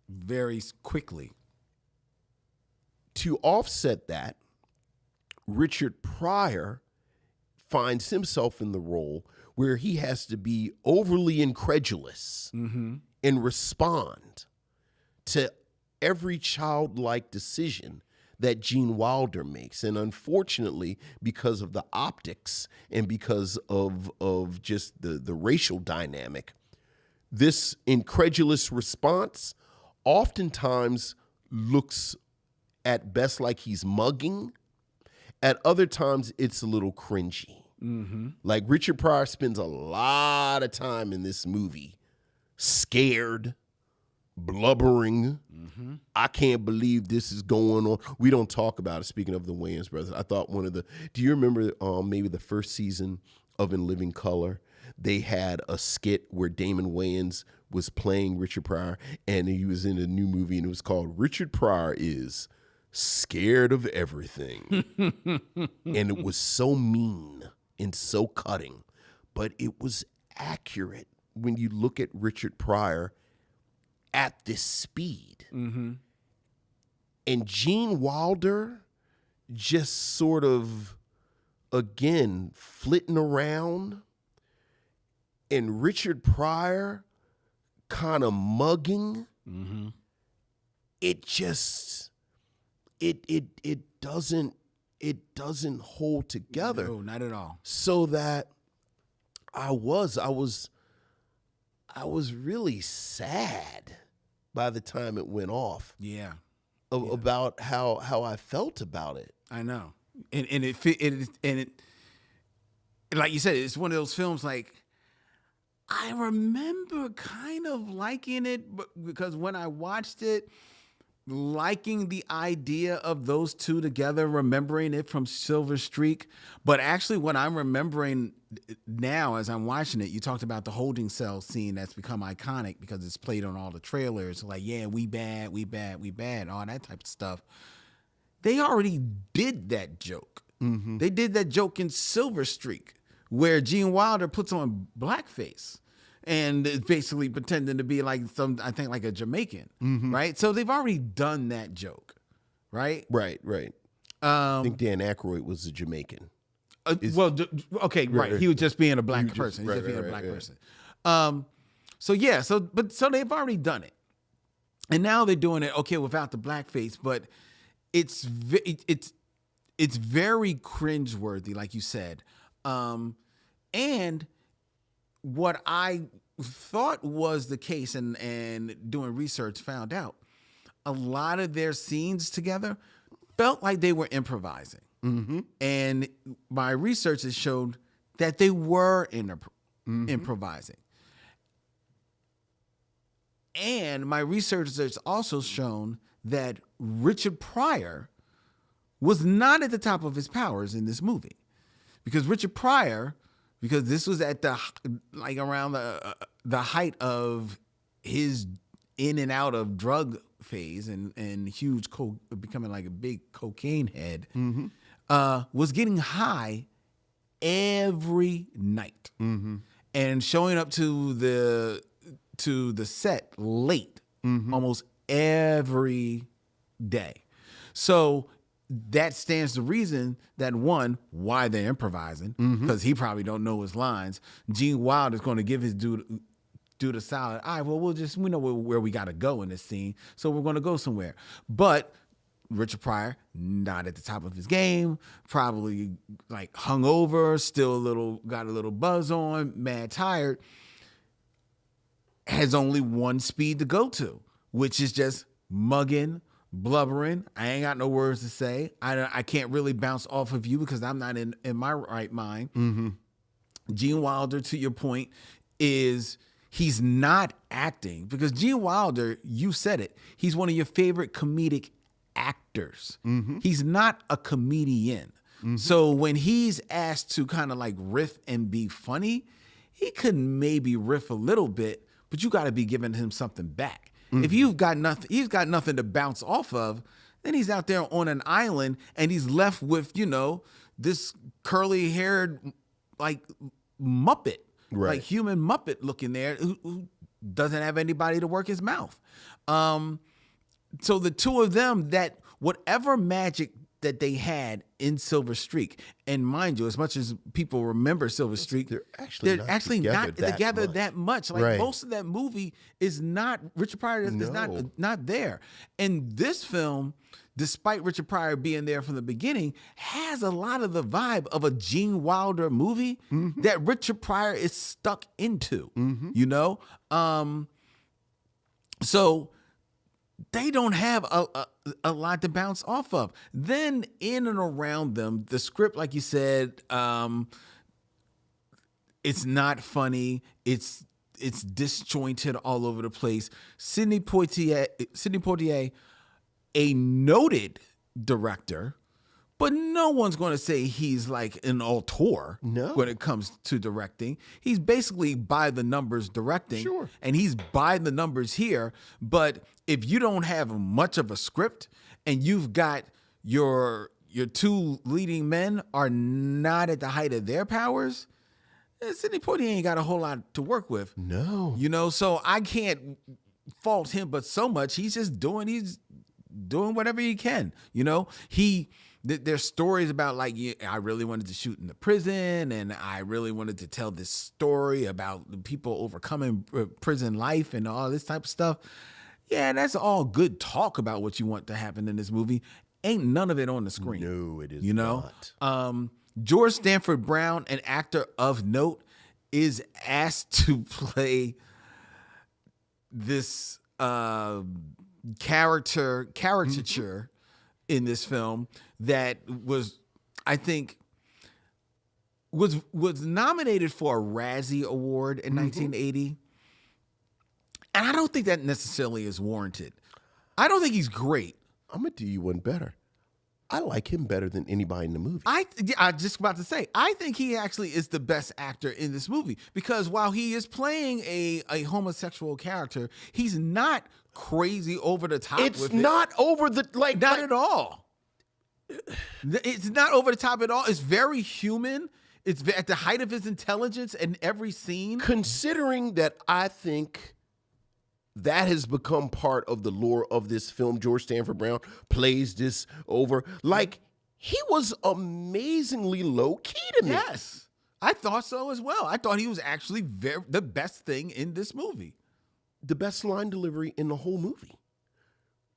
S2: very quickly.
S1: To offset that, Richard Pryor finds himself in the role where he has to be overly incredulous and respond to every childlike decision that Gene Wilder makes. And unfortunately, because of the optics and because of just the racial dynamic, this incredulous response oftentimes looks at best like he's mugging. At other times, it's a little cringy. Like, Richard Pryor spends a lot of time in this movie scared, blubbering. I can't believe this is going on. We don't talk about it. Speaking of the Wayans brothers, I thought do you remember maybe the first season of In Living Color? They had a skit where Damon Wayans was playing Richard Pryor, and he was in a new movie, and it was called Richard Pryor is Scared of Everything. And it was so mean and so cutting, but it was accurate when you look at Richard Pryor at this speed.
S2: Mm-hmm.
S1: And Gene Wilder just sort of, again, flitting around, and Richard Pryor kind of mugging.
S2: Mm-hmm.
S1: It just, it doesn't hold together.
S2: No, not at all.
S1: So that I was really sad by the time it went off.
S2: Yeah.
S1: About how I felt about it.
S2: I know, and it like you said, it's one of those films. Like, I remember kind of liking it, but because when I watched it, liking the idea of those two together, remembering it from Silver Streak. But actually, what I'm remembering now as I'm watching it, you talked about the holding cell scene that's become iconic because it's played on all the trailers. Like, yeah, we bad, all that type of stuff. They already did that joke.
S1: Mm-hmm.
S2: They did that joke in Silver Streak, where Gene Wilder puts on blackface and is basically pretending to be like I think like a Jamaican, right? So they've already done that joke, right?
S1: Right. I think Dan Aykroyd was a Jamaican.
S2: Okay, right. He was just being a black person. He's just being a black person. So they've already done it, and now they're doing it without the blackface, but it's very cringeworthy, like you said, and what I thought was the case, and doing research found out, a lot of their scenes together felt like they were improvising.
S1: Mm-hmm.
S2: And my research has showed that they were improvising. And my research has also shown that Richard Pryor was not at the top of his powers in this movie. Because Richard Pryor, because this was at around the height of his in and out of drug phase and huge becoming like a big cocaine head, was getting high every night and showing up to the set late almost every day. So that stands to reason that, one, why they're improvising, because he probably don't know his lines. Gene Wilder is going to give his dude a solid, all right, well, we know where we got to go in this scene, so we're going to go somewhere. But Richard Pryor, not at the top of his game, probably like hungover, got a little buzz on, mad tired, has only one speed to go to, which is just mugging, blubbering. I ain't got no words to say. I can't really bounce off of you because I'm not in my right mind. Gene Wilder, to your point, he's not acting, because Gene Wilder, you said it, he's one of your favorite comedic actors. He's not a comedian. So when he's asked to kind of like riff and be funny, he could maybe riff a little bit, but you got to be giving him something back. If he's got nothing to bounce off of, then he's out there on an island and he's left with, this curly haired like Muppet, like human Muppet looking there who doesn't have anybody to work his mouth. So the two of them, that whatever magic that they had in Silver Streak, and mind you, as much as people remember Silver Streak, they're actually not together that much. Like most of that movie is not, Richard Pryor is not there. And this film, despite Richard Pryor being there from the beginning, has a lot of the vibe of a Gene Wilder movie that Richard Pryor is stuck into, So they don't have a lot to bounce off of. Then in and around them, the script, like you said, it's not funny. It's disjointed all over the place. Sidney Poitier, a noted director, but no one's going to say he's like an auteur when it comes to directing. He's basically by the numbers directing, and he's by the numbers here. But if you don't have much of a script and you've got your two leading men are not at the height of their powers, Sidney Poitier ain't got a whole lot to work with.
S1: No.
S2: You know, so I can't fault him, but so much he's doing whatever he can. You know, there's stories about like, yeah, I really wanted to shoot in the prison, and I really wanted to tell this story about the people overcoming prison life and all this type of stuff. Yeah, that's all good talk about what you want to happen in this movie. Ain't none of it on the screen.
S1: No, it is
S2: you know?
S1: not.
S2: George Stanford Brown, an actor of note, is asked to play this caricature in this film that was, I think, was nominated for a Razzie Award in 1980. And I don't think that necessarily is warranted. I don't think he's great.
S1: I'm going to do you one better. I like him better than anybody in the movie.
S2: I just about to say, I think he actually is the best actor in this movie, because while he is playing a homosexual character, he's not crazy over the top with it.
S1: It's not over the,
S2: Not at all. It's not over the top at all. It's very human. It's at the height of his intelligence in every scene.
S1: Considering that I think that has become part of the lore of this film. George Stanford Brown plays this over. Like, he was amazingly low-key to me.
S2: Yes, I thought so as well. I thought he was actually the best thing in this movie.
S1: The best line delivery in the whole movie.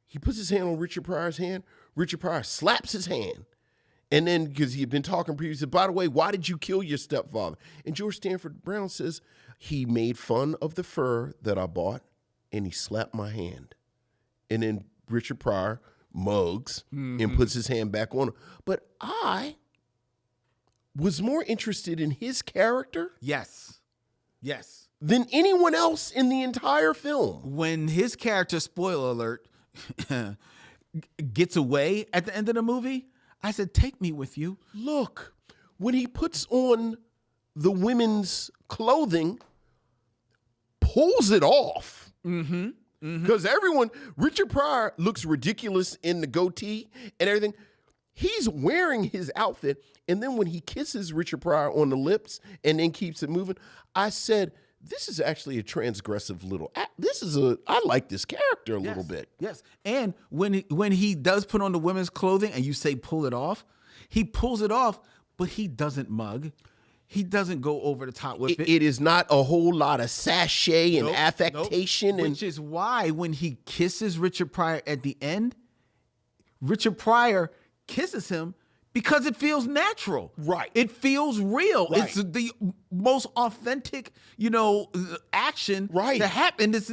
S1: He puts his hand on Richard Pryor's hand. Richard Pryor slaps his hand. And then, because he had been talking previously, by the way, why did you kill your stepfather? And George Stanford Brown says, he made fun of the fur that I bought, and he slapped my hand. And then Richard Pryor mugs and puts his hand back on him. But I was more interested in his character
S2: Yes.
S1: than anyone else in the entire film.
S2: When his character, spoiler alert, gets away at the end of the movie, I said, take me with you.
S1: Look, when he puts on the women's clothing, pulls it off. Because Richard Pryor looks ridiculous in the goatee and everything. He's wearing his outfit, and then when he kisses Richard Pryor on the lips and then keeps it moving, I said, this is actually a transgressive little act. I like this character a little bit.
S2: Yes. And when he does put on the women's clothing and you say pull it off, he pulls it off, but he doesn't mug. He doesn't go over the top with it.
S1: It is not a whole lot of sachet and
S2: Nope,
S1: affectation.
S2: Which is why when he kisses Richard Pryor at the end, Richard Pryor kisses him because it feels natural.
S1: Right.
S2: It feels real.
S1: Right.
S2: It's the most authentic, action
S1: Right.
S2: to happen this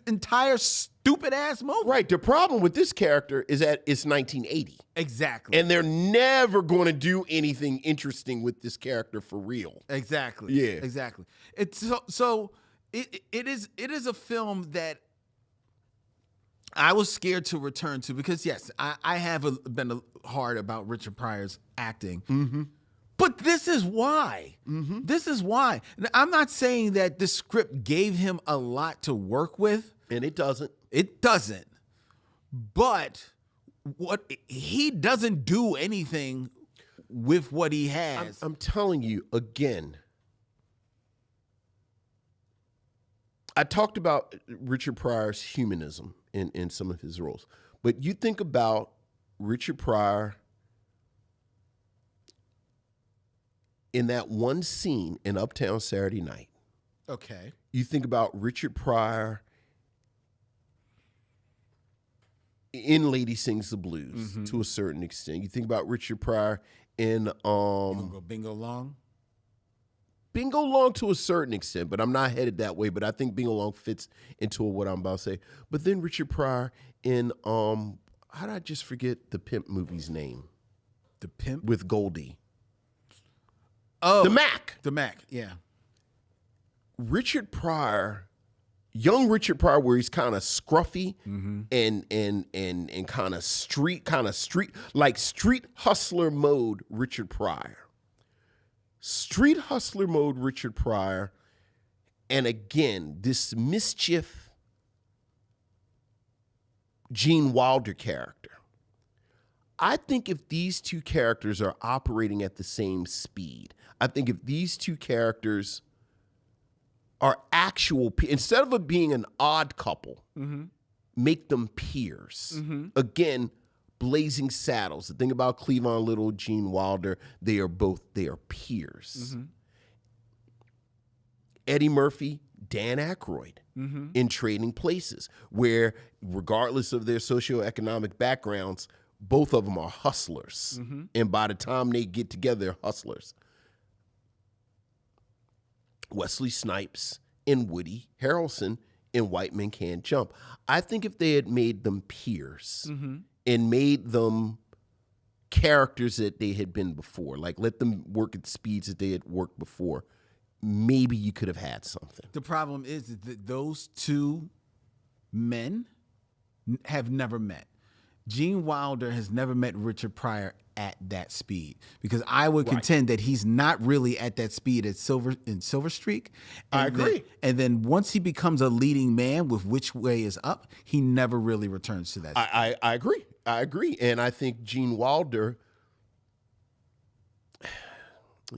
S2: entire stupid ass movie.
S1: Right. The problem with this character is that it's 1980.
S2: Exactly.
S1: And they're never going to do anything interesting with this character for real.
S2: Exactly.
S1: Yeah.
S2: Exactly. It's so it is a film that I was scared to return to because yes, I have been hard about Richard Pryor's acting. But this is why. This is why. Now, I'm not saying that the script gave him a lot to work with.
S1: And it doesn't.
S2: It doesn't. But he doesn't do anything with what he has.
S1: I'm telling you again. I talked about Richard Pryor's humanism in some of his roles. But you think about Richard Pryor in that one scene in Uptown Saturday Night.
S2: Okay.
S1: You think about Richard Pryor in Lady Sings the Blues to a certain extent. You think about Richard Pryor in
S2: You gonna go Bingo Long?
S1: Bingo Long to a certain extent, but I'm not headed that way. But I think Bingo Long fits into what I'm about to say. But then Richard Pryor in how did I just forget the Pimp movie's name?
S2: The Pimp?
S1: With Goldie.
S2: Oh,
S1: The Mac.
S2: The Mac, yeah.
S1: Richard Pryor, young Richard Pryor, where he's kind of scruffy and kind of street, like street hustler mode Richard Pryor. Street hustler mode Richard Pryor, and again, this mischief Gene Wilder character. I think if these two characters are operating at the same speed, I think if these two characters are instead of it being an odd couple, make them peers. Again, Blazing Saddles. The thing about Cleavon Little, Gene Wilder, they are peers. Eddie Murphy, Dan Aykroyd in Trading Places, where regardless of their socioeconomic backgrounds, both of them are hustlers. And by the time they get together, they're hustlers. Wesley Snipes and Woody Harrelson in White Men Can't Jump. I think if they had made them peers and made them characters that they had been before, like let them work at speeds that they had worked before, maybe you could have had something.
S2: The problem is that those two men have never met. Gene Wilder has never met Richard Pryor at that speed, because I would contend that he's not really at that speed at Silver Streak.
S1: I agree.
S2: And then once he becomes a leading man with Which Way Is Up, he never really returns to that.
S1: I agree. I agree. And I think Gene Wilder,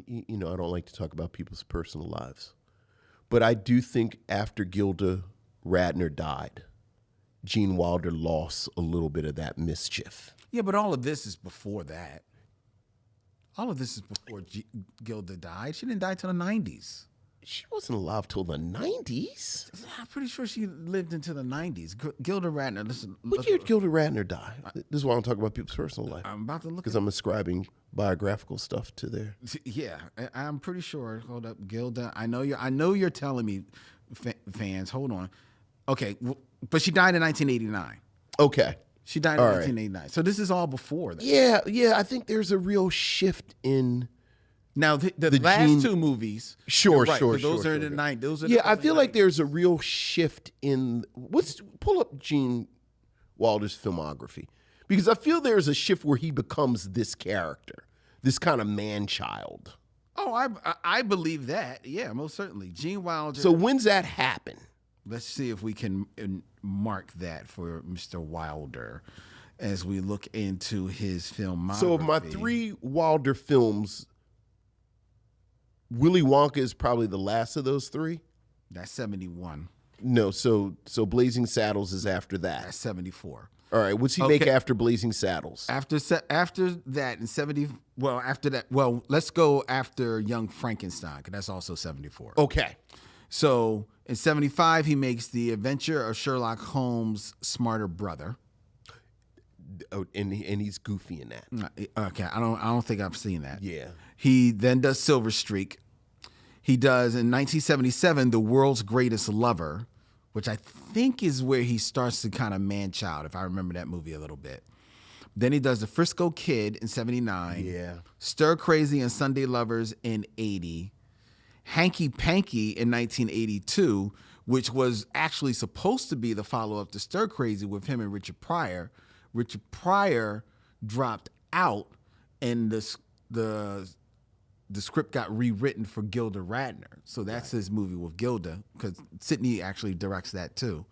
S1: you know, I don't like to talk about people's personal lives, but I do think after Gilda Radner died, Gene Wilder lost a little bit of that mischief.
S2: Yeah, but all of this is before that. All of this is before Gilda died. She didn't die till the 90s.
S1: She wasn't alive till the 90s.
S2: I'm pretty sure she lived into the 90s. Gilda Radner, listen.
S1: What year did Gilda Radner die? This is why I'm talking about people's personal life.
S2: I'm about to look
S1: because I'm ascribing biographical stuff to there.
S2: Yeah, I'm pretty sure. Hold up, Gilda. I know you're telling me, fans. Hold on. Okay, but she died in 1989.
S1: Okay.
S2: She died in 1989. So this is all before that.
S1: Yeah. I think there's a real shift in.
S2: Now the last two movies,
S1: sure.
S2: Those are in the 90s. Those are
S1: I feel like there's a real shift in. Pull up Gene Wilder's filmography, because I feel there's a shift where he becomes this character, this kind of man-child.
S2: Oh, I believe that. Yeah, most certainly. Gene Wilder.
S1: So when's that happen?
S2: Let's see if we can mark that for Mr. Wilder as we look into his filmography.
S1: So of my three Wilder films, Willy Wonka is probably the last of those three.
S2: That's 71.
S1: No, so Blazing Saddles is after that.
S2: That's 74.
S1: All right, what's he make after Blazing Saddles?
S2: After that in 70. Well, after that. Well, let's go after Young Frankenstein, because that's also 74.
S1: Okay.
S2: So in 75, he makes The Adventure of Sherlock Holmes' Smarter Brother.
S1: Oh, and he's goofy in that.
S2: Okay, I don't think I've seen that.
S1: Yeah.
S2: He then does Silver Streak. He does in 1977 The World's Greatest Lover, which I think is where he starts to kind of man-child, if I remember that movie a little bit. Then he does The Frisco Kid in 79.
S1: Yeah.
S2: Stir Crazy and Sunday Lovers in 80. Hanky Panky in 1982, which was actually supposed to be the follow-up to Stir Crazy with him and Richard Pryor. Richard Pryor dropped out, and the script got rewritten for Gilda Radner. So that's his movie with Gilda, because Sidney actually directs that too.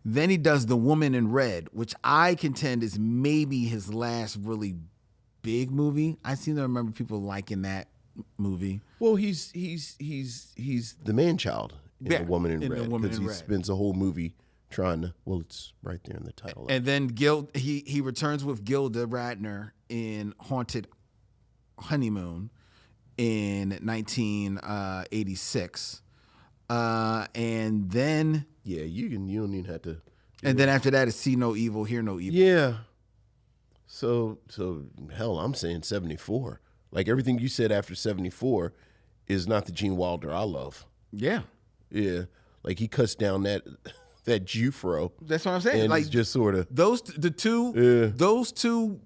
S2: Then he does The Woman in Red, which I contend is maybe his last really big movie. I seem to remember people liking that movie.
S1: Well, he's the man-child in The Woman in Red, because he spends a whole movie trying to. Well, it's right there in the title.
S2: And then he returns with Gilda Radner in Haunted Honeymoon in 1986, and then
S1: you don't even have to.
S2: And then after that is See No Evil, Hear No Evil.
S1: Yeah. So hell, I'm saying 74. Like everything you said after 74 is not the Gene Wilder I love.
S2: Yeah.
S1: Yeah. Like he cuts down that Jufro.
S2: That's what I'm saying.
S1: And
S2: like
S1: it's just sort of
S2: those two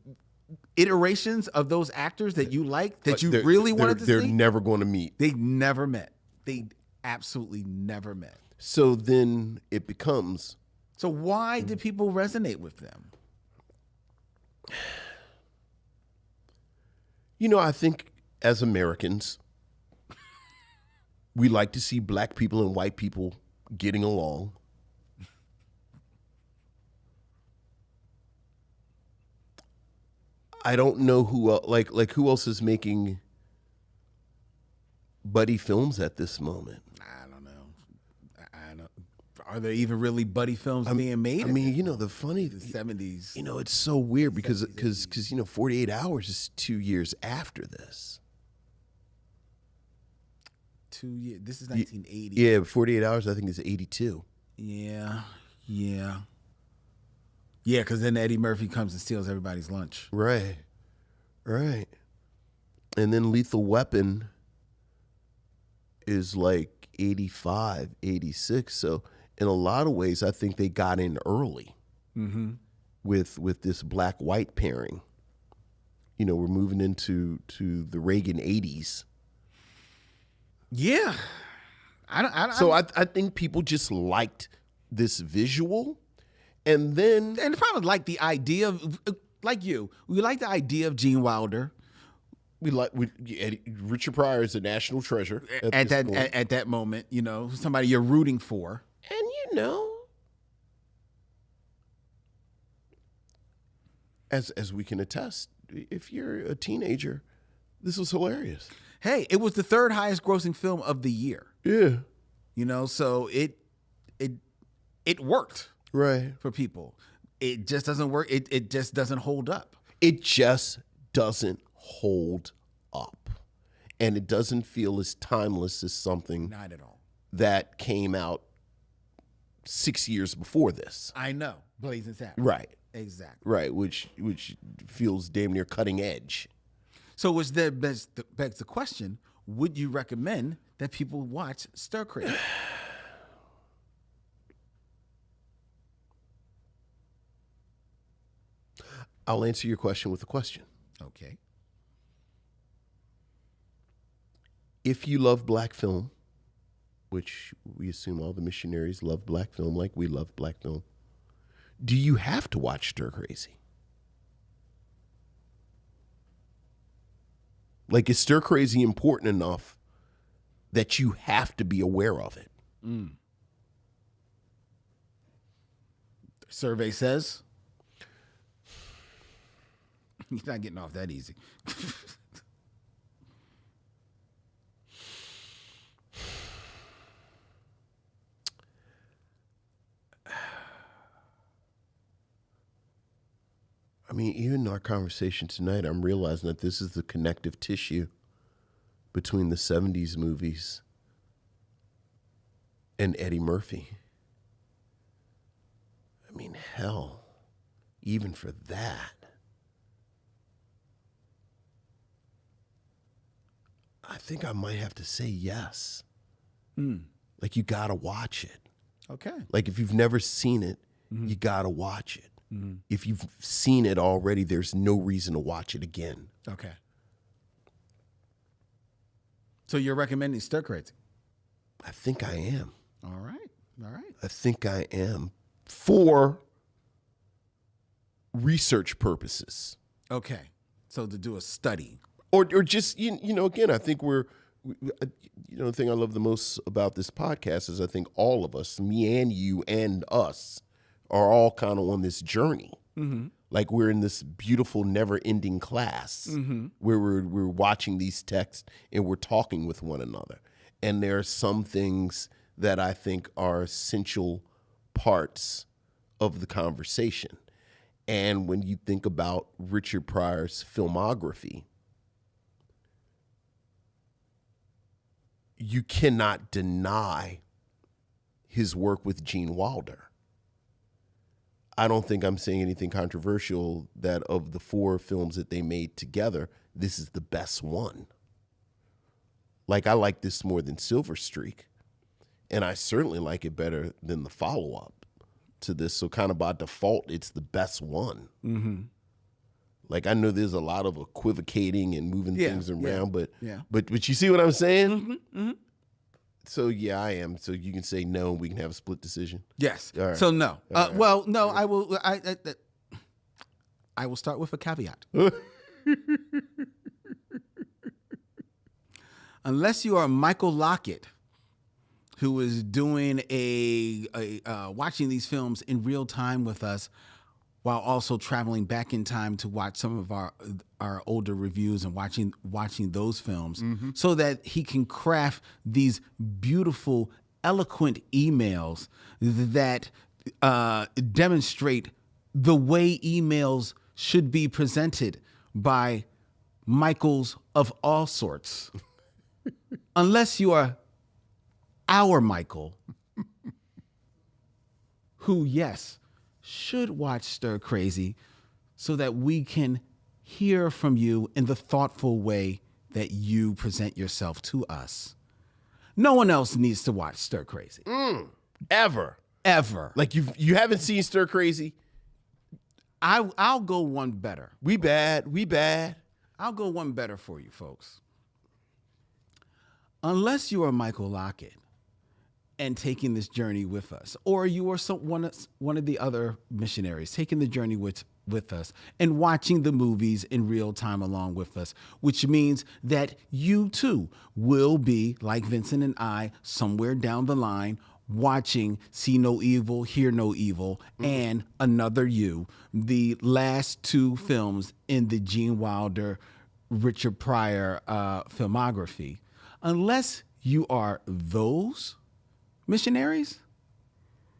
S2: iterations of those actors that you like, that you really wanted to see.
S1: They're never going to meet.
S2: They never met. They absolutely never met.
S1: So then it becomes.
S2: So why did people resonate with them?
S1: You know, I think as Americans, we like to see black people and white people getting along. I don't know who like who else is making buddy films at this moment.
S2: I don't know. Are there even really buddy films being made?
S1: I mean, the funny,
S2: the 70s.
S1: it's so weird because 48 Hours is 2 years after this.
S2: 2 years. This is 1980.
S1: Yeah, 48 Hours I think is 82.
S2: Yeah. Because then Eddie Murphy comes and steals everybody's lunch.
S1: Right. And then Lethal Weapon is like 85, 86. So in a lot of ways, I think they got in early with this black-white pairing. We're moving into the Reagan 80s.
S2: Yeah.
S1: I think people just liked this visual. And then...
S2: And probably like the idea of... Like you. We like the idea of Gene Wilder.
S1: Richard Pryor is a national treasure
S2: at that moment, somebody you're rooting for.
S1: And as we can attest, if you're a teenager, this was hilarious.
S2: Hey, it was the third highest grossing film of the year.
S1: Yeah.
S2: So it worked.
S1: Right.
S2: For people. It just doesn't work. It just doesn't hold up.
S1: It just doesn't hold up. And it doesn't feel as timeless as something
S2: not at all
S1: that came out 6 years before this.
S2: I know. Blazing Saddles.
S1: Right.
S2: Exactly.
S1: Right, which feels damn near cutting edge.
S2: So begs the question, would you recommend that people watch Stir Crazy?
S1: I'll answer your question with a question.
S2: Okay.
S1: If you love black film, which we assume all the missionaries love black film like we love black film, do you have to watch Stir Crazy? Like, is Stir Crazy important enough that you have to be aware of it?
S2: Survey says he's not getting off that easy.
S1: I mean, even our conversation tonight, I'm realizing that this is the connective tissue between the 70s movies and Eddie Murphy. I mean, hell, even for that, I think I might have to say yes. Like, you gotta watch it.
S2: Okay.
S1: Like, if you've never seen it, you gotta watch it. If you've seen it already, there's no reason to watch it again.
S2: Okay. So you're recommending Stir Crazy?
S1: I think I am.
S2: All right.
S1: I think I am, for research purposes.
S2: Okay. So to do a study.
S1: Or just, again, I think the thing I love the most about this podcast is I think all of us, me and you and us, are all kind of on this journey. Like, we're in this beautiful, never-ending class where we're watching these texts and we're talking with one another. And there are some things that I think are essential parts of the conversation. And when you think about Richard Pryor's filmography, you cannot deny his work with Gene Wilder. I don't think I'm saying anything controversial that of the 4 films that they made together, this is the best one. Like, I like this more than Silver Streak, and I certainly like it better than the follow-up to this. So kind of by default, it's the best one. Like, I know there's a lot of equivocating and moving things around, but you see what I'm saying? So yeah, I am. So you can say no, and we can have a split decision.
S2: Yes.
S1: All right.
S2: So no.
S1: All right.
S2: Well, no. I will. I will start with a caveat. Unless you are Michael Lockett, who is doing watching these films in real time with us, while also traveling back in time to watch some of our older reviews and watching those films, so that he can craft these beautiful, eloquent emails that demonstrate the way emails should be presented by Michaels of all sorts. Unless you are our Michael, who, yes, should watch Stir Crazy so that we can hear from you in the thoughtful way that you present yourself to us. No one else needs to watch Stir Crazy.
S1: Ever. Like you haven't seen Stir Crazy?
S2: I'll go one better.
S1: We bad.
S2: I'll go one better for you, folks. Unless you are Michael Lockett and taking this journey with us, or you are one of the other missionaries taking the journey with us and watching the movies in real time along with us, which means that you too will be, like Vincent and I, somewhere down the line watching See No Evil, Hear No Evil, and Another You, the last two films in the Gene Wilder, Richard Pryor filmography. Unless you are those missionaries,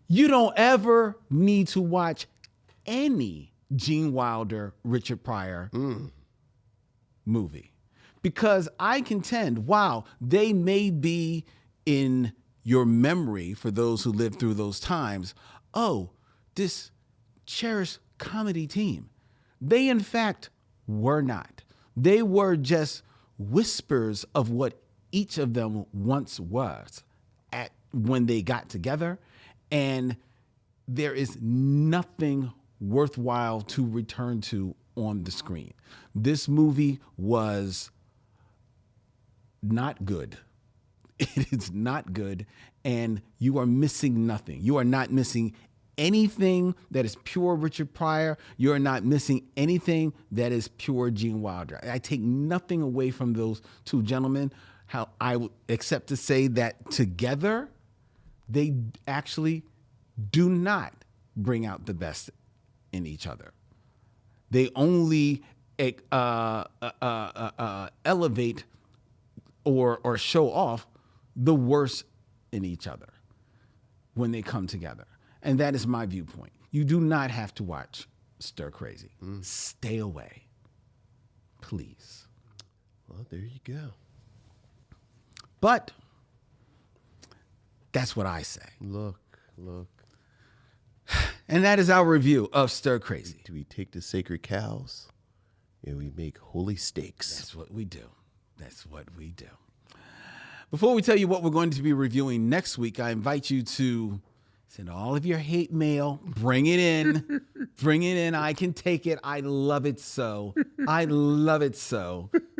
S2: you don't ever need to watch any Gene Wilder, Richard Pryor movie. Because I contend, while they may be in your memory for those who lived through those times, oh, this cherished comedy team, they in fact were not. They were just whispers of what each of them once was when they got together, and there is nothing worthwhile to return to on the screen. This movie was not good. It is not good, and you are missing nothing. You are not missing anything that is pure Richard Pryor. You are not missing anything that is pure Gene Wilder. I take nothing away from those two gentlemen, how I would except to say that together, they actually do not bring out the best in each other. They only elevate or show off the worst in each other when they come together. And that is my viewpoint. You do not have to watch Stir Crazy. Stay away, please.
S1: Well, there you go.
S2: But that's what I say.
S1: Look.
S2: And that is our review of Stir Crazy.
S1: Do we take the sacred cows and we make holy steaks?
S2: That's what we do. Before we tell you what we're going to be reviewing next week, I invite you to send all of your hate mail. Bring it in. Bring it in. I can take it. I love it so.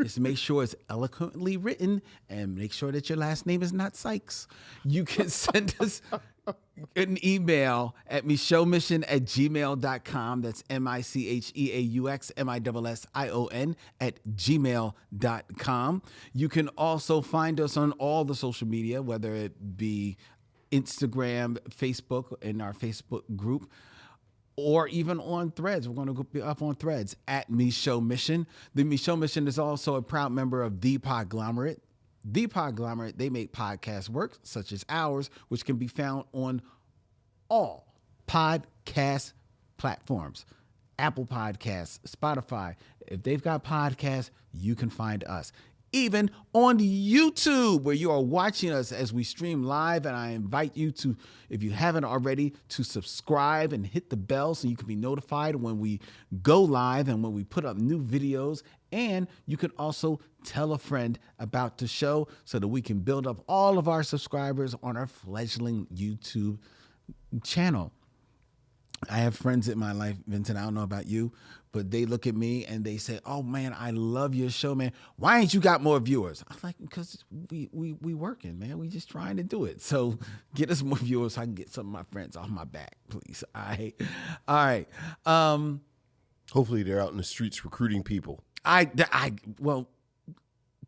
S2: Just make sure it's eloquently written and make sure that your last name is not Sykes. You can send us an email at micheauxmission@gmail.com. That's micheauxmission@gmail.com. You can also find us on all the social media, whether it be Instagram, Facebook, in our Facebook group, or even on Threads. We're going to be up on Threads at Micheaux Mission. The Micheaux Mission is also a proud member of The Podglomerate. The Podglomerate, they make podcast work, such as ours, which can be found on all podcast platforms. Apple Podcasts, Spotify. If they've got podcasts, you can find us. Even on YouTube, where you are watching us as we stream live. And I invite you to, if you haven't already, to subscribe and hit the bell so you can be notified when we go live and when we put up new videos. And you can also tell a friend about the show so that we can build up all of our subscribers on our fledgling YouTube channel. I have friends in my life, Vincent, I don't know about you, but they look at me and they say, oh man, I love your show, man. Why ain't you got more viewers? I'm like, because we working, man. We just trying to do it. So get us more viewers so I can get some of my friends off my back, please. All right.
S1: Hopefully they're out in the streets recruiting people.
S2: Well,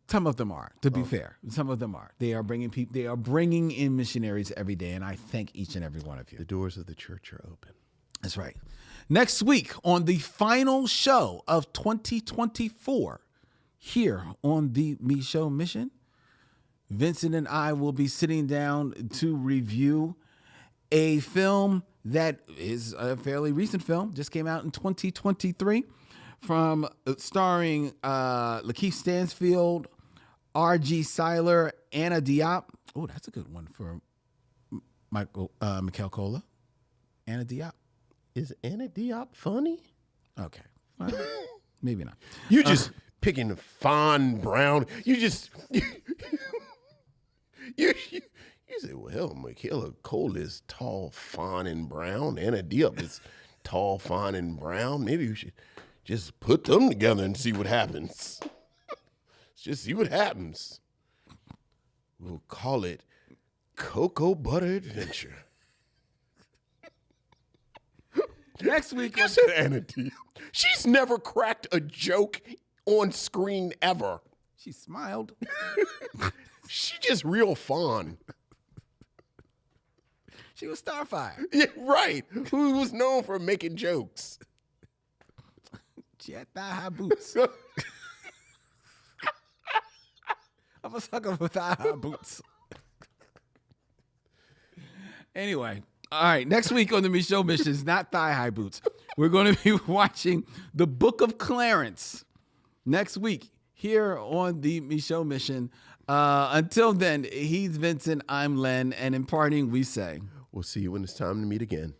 S2: some of them are, to be fair. Some of them are. They are bringing people. They are bringing in missionaries every day, and I thank each and every one of you.
S1: The doors of the church are open.
S2: That's right. Next week on the final show of 2024, here on the Me Show Mission, Vincent and I will be sitting down to review a film that is a fairly recent film, just came out in 2023, starring Lakeith Stanfield, R.G. Seiler, Anna Diop. Oh, that's a good one for Michael Cola. Anna Diop.
S1: Is Anna Diop funny?
S2: Okay. Well, maybe not.
S1: You just picking Fawn Brown. You just you say, well, Michaela Cole is tall, fawn, and brown. Anna Diop is tall, fawn, and brown. Maybe we should just put them together and see what happens. Just see what happens. We'll call it Cocoa Butter Adventure.
S2: Next week,
S1: You said Anna Diop. She's never cracked a joke on screen ever.
S2: she smiled.
S1: She just real fun.
S2: She was Starfire.
S1: Yeah, right. Who was known for making jokes.
S2: She had thigh-high boots. I'm a sucker for thigh-high boots. Anyway, all right. Next week on the Me Show Mission is not thigh-high boots. We're going to be watching The Book of Clarence next week here on the Me Show Mission. Until then, he's Vincent, I'm Len, and in parting, we say,
S1: We'll see you when it's time to meet again.